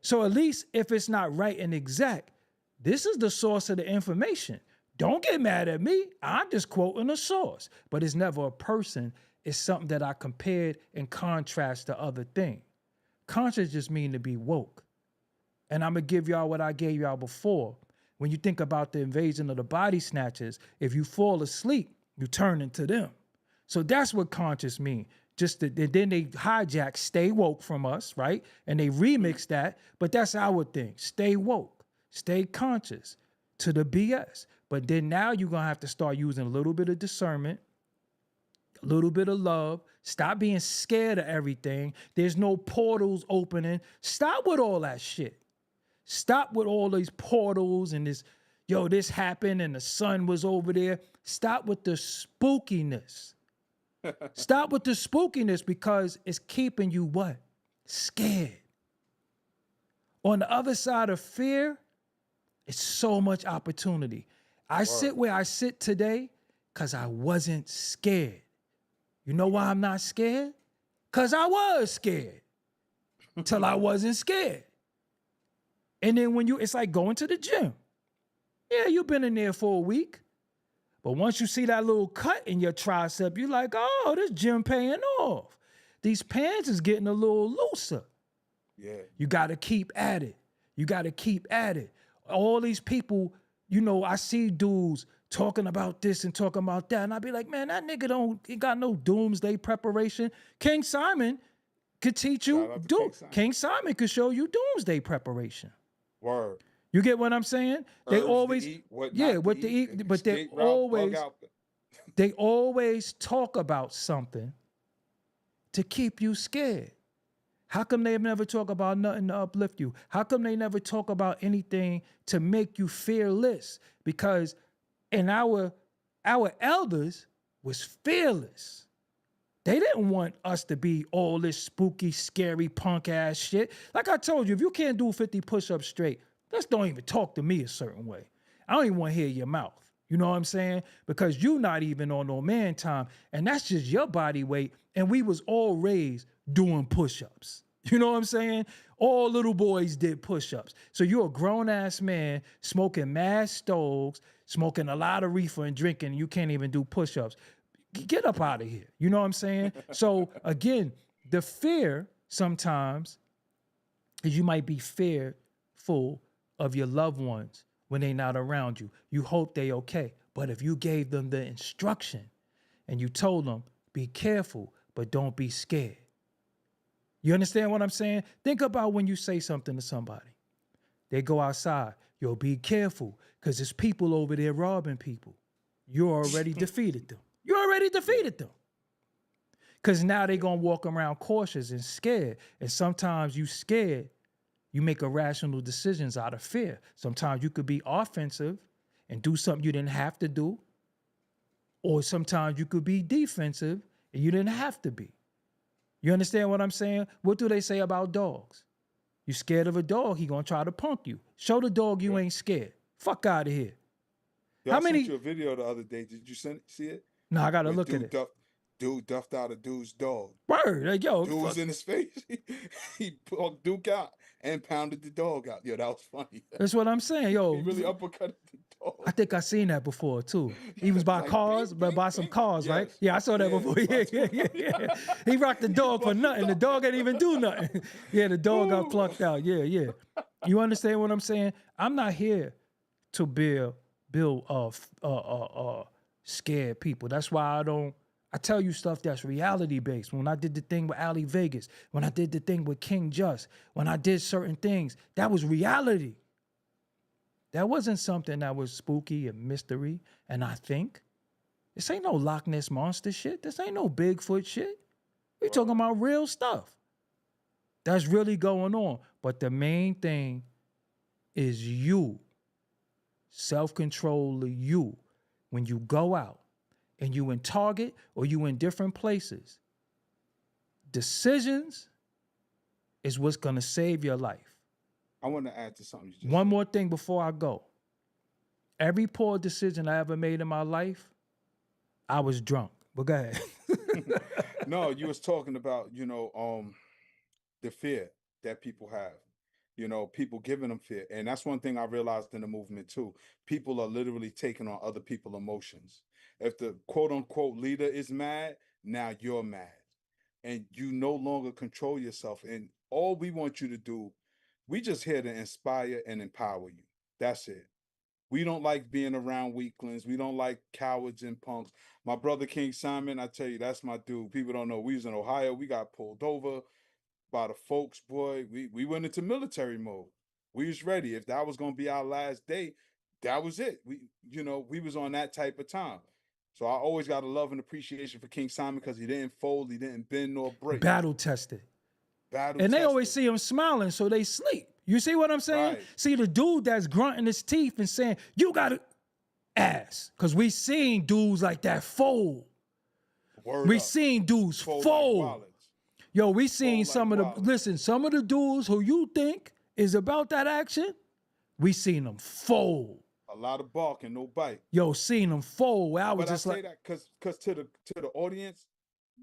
So at least if it's not right and exact, this is the source of the information. Don't get mad at me. I'm just quoting a source. But it's never a person. It's something that I compared and contrast to other things. Conscious just mean to be woke. And I'm going to give y'all what I gave y'all before. When you think about the invasion of the body snatchers, if you fall asleep, you turn into them. So that's what conscious mean. Then they hijack stay woke from us, right? And they remix that, but that's our thing. Stay woke, stay conscious to the BS. But then now you're going to have to start using a little bit of discernment, a little bit of love. Stop being scared of everything. There's no portals opening. Stop with all that shit. Stop with all these portals and this happened and the sun was over there. Stop with the spookiness. Stop with the spookiness, because it's keeping you what? Scared. On the other side of fear, it's so much opportunity. I sit where I sit today because I wasn't scared. You know why I'm not scared? Because I was scared till I wasn't scared. And then it's like going to the gym. Yeah, you've been in there for a week. But once you see that little cut in your tricep, you're like, oh, this gym paying off. These pants is getting a little looser. Yeah. You got to keep at it. You got to keep at it. All these people, I see dudes talking about this and talking about that. And I be like, man, that nigga he got no doomsday preparation. King Simon could teach Shout you. out to King Do Simon. King Simon could show you doomsday preparation. Word. You get what I'm saying? They Herbs always, to eat, what yeah, not to what to eat, eat, but escape route, bug out. they always talk about something to keep you scared. How come they never talk about nothing to uplift you? How come they never talk about anything to make you fearless? Because in our elders was fearless. They didn't want us to be all this spooky, scary, punk ass shit. Like I told you, if you can't do 50 push-ups straight, just don't even talk to me a certain way. I don't even want to hear your mouth. You know what I'm saying? Because you not even on no man time. And that's just your body weight. And we was all raised doing push-ups. You know what I'm saying? All little boys did push-ups. So you're a grown-ass man smoking mad stoves, smoking a lot of reefer and drinking, and you can't even do push-ups. Get up out of here. You know what I'm saying? So again, the fear sometimes is you might be fearful of your loved ones when they're not around you. You hope they okay. But if you gave them the instruction and you told them, be careful, but don't be scared. You understand what I'm saying? Think about when you say something to somebody. They go outside. Yo, be careful, because there's people over there robbing people. You already defeated them. You already defeated them. Because now they're going to walk around cautious and scared. And sometimes you scared, you make irrational decisions out of fear. Sometimes you could be offensive and do something you didn't have to do. Or sometimes you could be defensive and you didn't have to be. You understand what I'm saying? What do they say about dogs? You scared of a dog, he gonna try to punk you. Show the dog you ain't scared. Fuck out of here. Yo, How I many? sent you a video the other day. Did you see it? No, I gotta Where look at it. dude duffed out a dude's dog. Word, like, yo, Dude was fuck. in his face. He poked Duke out and pounded the dog out. Yo, that was funny. That's what I'm saying, yo. He really uppercutted the dog. I think I seen that before too. He was by Like, cars, bing, but bing, by some bing. cars, right? Yes. Yeah, I saw that Yeah, before. he Yeah. He rocked the dog for fucked the nothing. The dog. dog ain't even do nothing. Yeah, the dog got Ooh. plucked out. Yeah. You understand what I'm saying? I'm not here to build scared people. That's why I tell you stuff that's reality based. When I did the thing with Ali Vegas, when I did the thing with King Just, when I did certain things, that was reality. That wasn't something that was spooky and mystery. And I think this ain't no Loch Ness monster shit. This ain't no Bigfoot shit. We talking about real stuff that's really going on. But the main thing is you, self-control of you. When you go out and you in Target or you in different places, decisions is what's gonna save your life. I want to add to something you just One said. more thing before I go. Every poor decision I ever made in my life, I was drunk. But go ahead. No, you was talking about, the fear that people have. People giving them fear. And that's one thing I realized in the movement too. People are literally taking on other people's emotions. If the quote unquote leader is mad, now you're mad. And you no longer control yourself. And all we want you to do, we just here to inspire and empower you. That's it. We don't like being around weaklings. We don't like cowards and punks. My brother King Simon, I tell you, that's my dude. People don't know. We was in Ohio. We got pulled over by the folks, boy. We went into military mode. We was ready. If that was gonna be our last day, that was it. We was on that type of time. So I always got a love and appreciation for King Simon because he didn't fold, he didn't bend nor break. Battle tested. Battle And they tested. always see him smiling, so they sleep. You see what I'm saying? Right. See the dude that's grunting his teeth and saying, you gotta ass. Because we seen dudes like that fold. Word We up. seen dudes Fold fold. like wallets. Yo, we seen Fold some like of wallets. some of the dudes who you think is about that action, we seen them fold. A lot of bark and no bite. Yo, seen them fold. Where I was But just I say like, that because to the audience,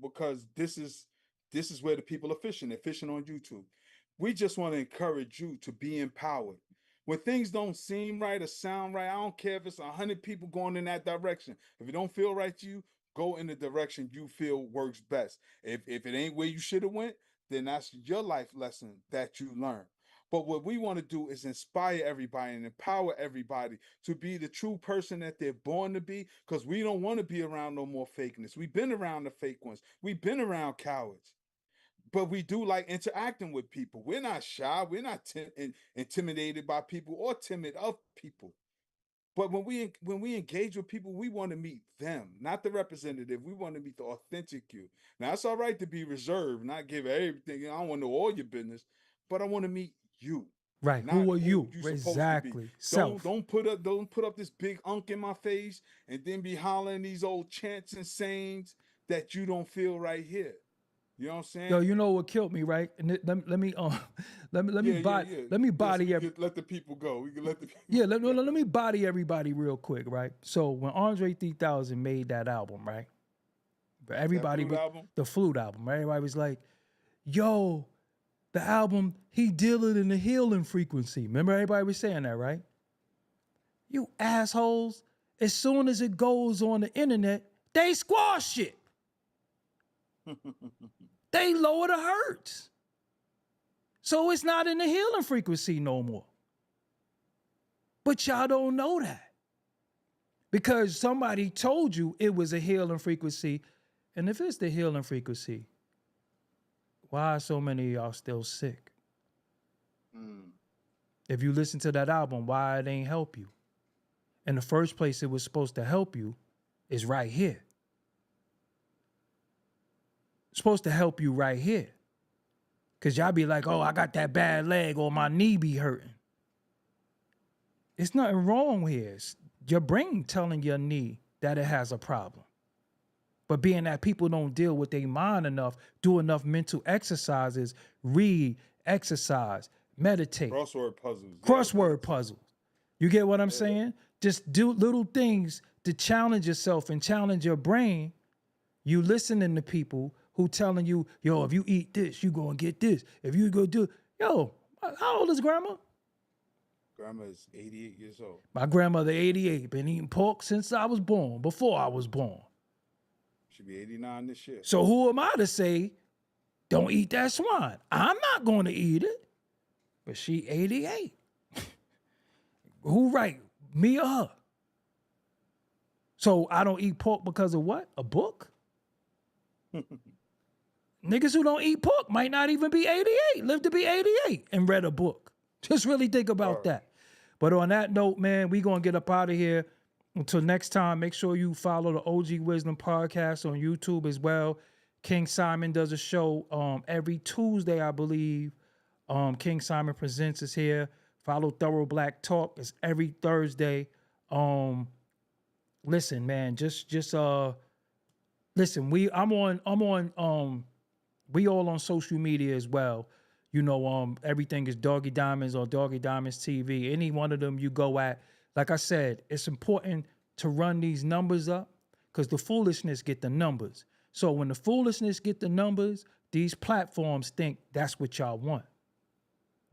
because this is where the people are fishing. They're fishing on YouTube. We just want to encourage you to be empowered. When things don't seem right or sound right, I don't care if it's 100 people going in that direction. If it don't feel right to you, go in the direction you feel works best. If it ain't where you should have went, then that's your life lesson that you learned. But what we want to do is inspire everybody and empower everybody to be the true person that they're born to be, because we don't want to be around no more fakeness. We've been around the fake ones. We've been around cowards. but we do like interacting with people. We're not shy. We're not intimidated by people or timid of people. But when we engage with people, we want to meet them, not the representative. We want to meet the authentic you. Now it's all right to be reserved, not give everything. I don't want to know all your business, but I want to meet you. Right. Not Who are you? supposed Exactly. to be. Self. Don't put up this big unk in my face and then be hollering these old chants and sayings that you don't feel right here. You know what I'm saying? Yo, you know what killed me, right? And let me let me body Yes, let the people go. We can let the people let me body everybody real quick, right? So when Andre 3000 made that album, right? But everybody, the Flute album, right? Everybody was like, yo, the album, he dealing in the healing frequency. Remember everybody was saying that, right? You assholes, as soon as it goes on the internet, they squash it. They lower the hertz. So it's not in the healing frequency no more. But y'all don't know that. Because somebody told you it was a healing frequency. And if it's the healing frequency, why are so many of y'all still sick? If you listen to that album, why it ain't help you? In the first place, it was supposed to help you is right here. It's supposed to help you right here. Because y'all be like, oh, I got that bad leg or my knee be hurting. It's nothing wrong here. It's your brain telling your knee that it has a problem. But being that people don't deal with their mind enough, do enough mental exercises, read, exercise, meditate. Crossword puzzles. You get what I'm saying? Just do little things to challenge yourself and challenge your brain. You listening to people who telling you, yo, if you eat this, you gonna get this. If you go do, yo, how old is grandma? Grandma is 88 years old. My grandmother, 88, been eating pork since I was born, before I was born. She'll be 89 this year. So who am I to say, don't eat that swine? I'm not going to eat it. But she 88. Who right? Me or her? So I don't eat pork because of what? A book? Niggas who don't eat pork might not even be 88, live to be 88 and read a book. Just really think about that. But on that note, man, we going to get up out of here. Until next time, make sure you follow the OG Wisdom podcast on YouTube as well. King Simon does a show every Tuesday, I believe. King Simon Presents is here. Follow Thorough Black Talk. It's every Thursday. Listen, man, listen, we all on social media as well. You know, everything is Doggie Diamonds or Doggie Diamonds TV. Any one of them you go at. Like I said, it's important to run these numbers up because the foolishness get the numbers. So when the foolishness get the numbers, these platforms think that's what y'all want.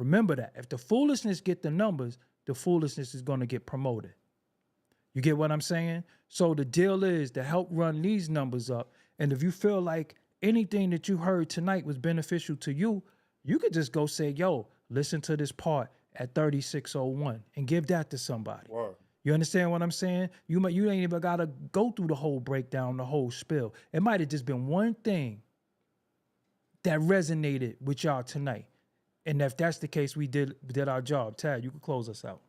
Remember that. If the foolishness get the numbers, the foolishness is going to get promoted. You get what I'm saying? So the deal is to help run these numbers up. And if you feel like anything that you heard tonight was beneficial to you, you could just go say, yo, listen to this part at 3601 and give that to somebody. Wow. You understand what I'm saying? You ain't even got to go through the whole breakdown, the whole spill. It might have just been one thing that resonated with y'all tonight. And if that's the case, we did our job. Tad, you can close us out.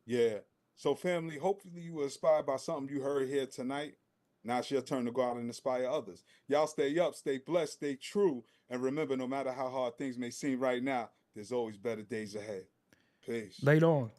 Yeah. So family, hopefully you were inspired by something you heard here tonight. Now it's your turn to go out and inspire others. Y'all stay up, stay blessed, stay true. And remember, no matter how hard things may seem right now, there's always better days ahead. Peace. Later on.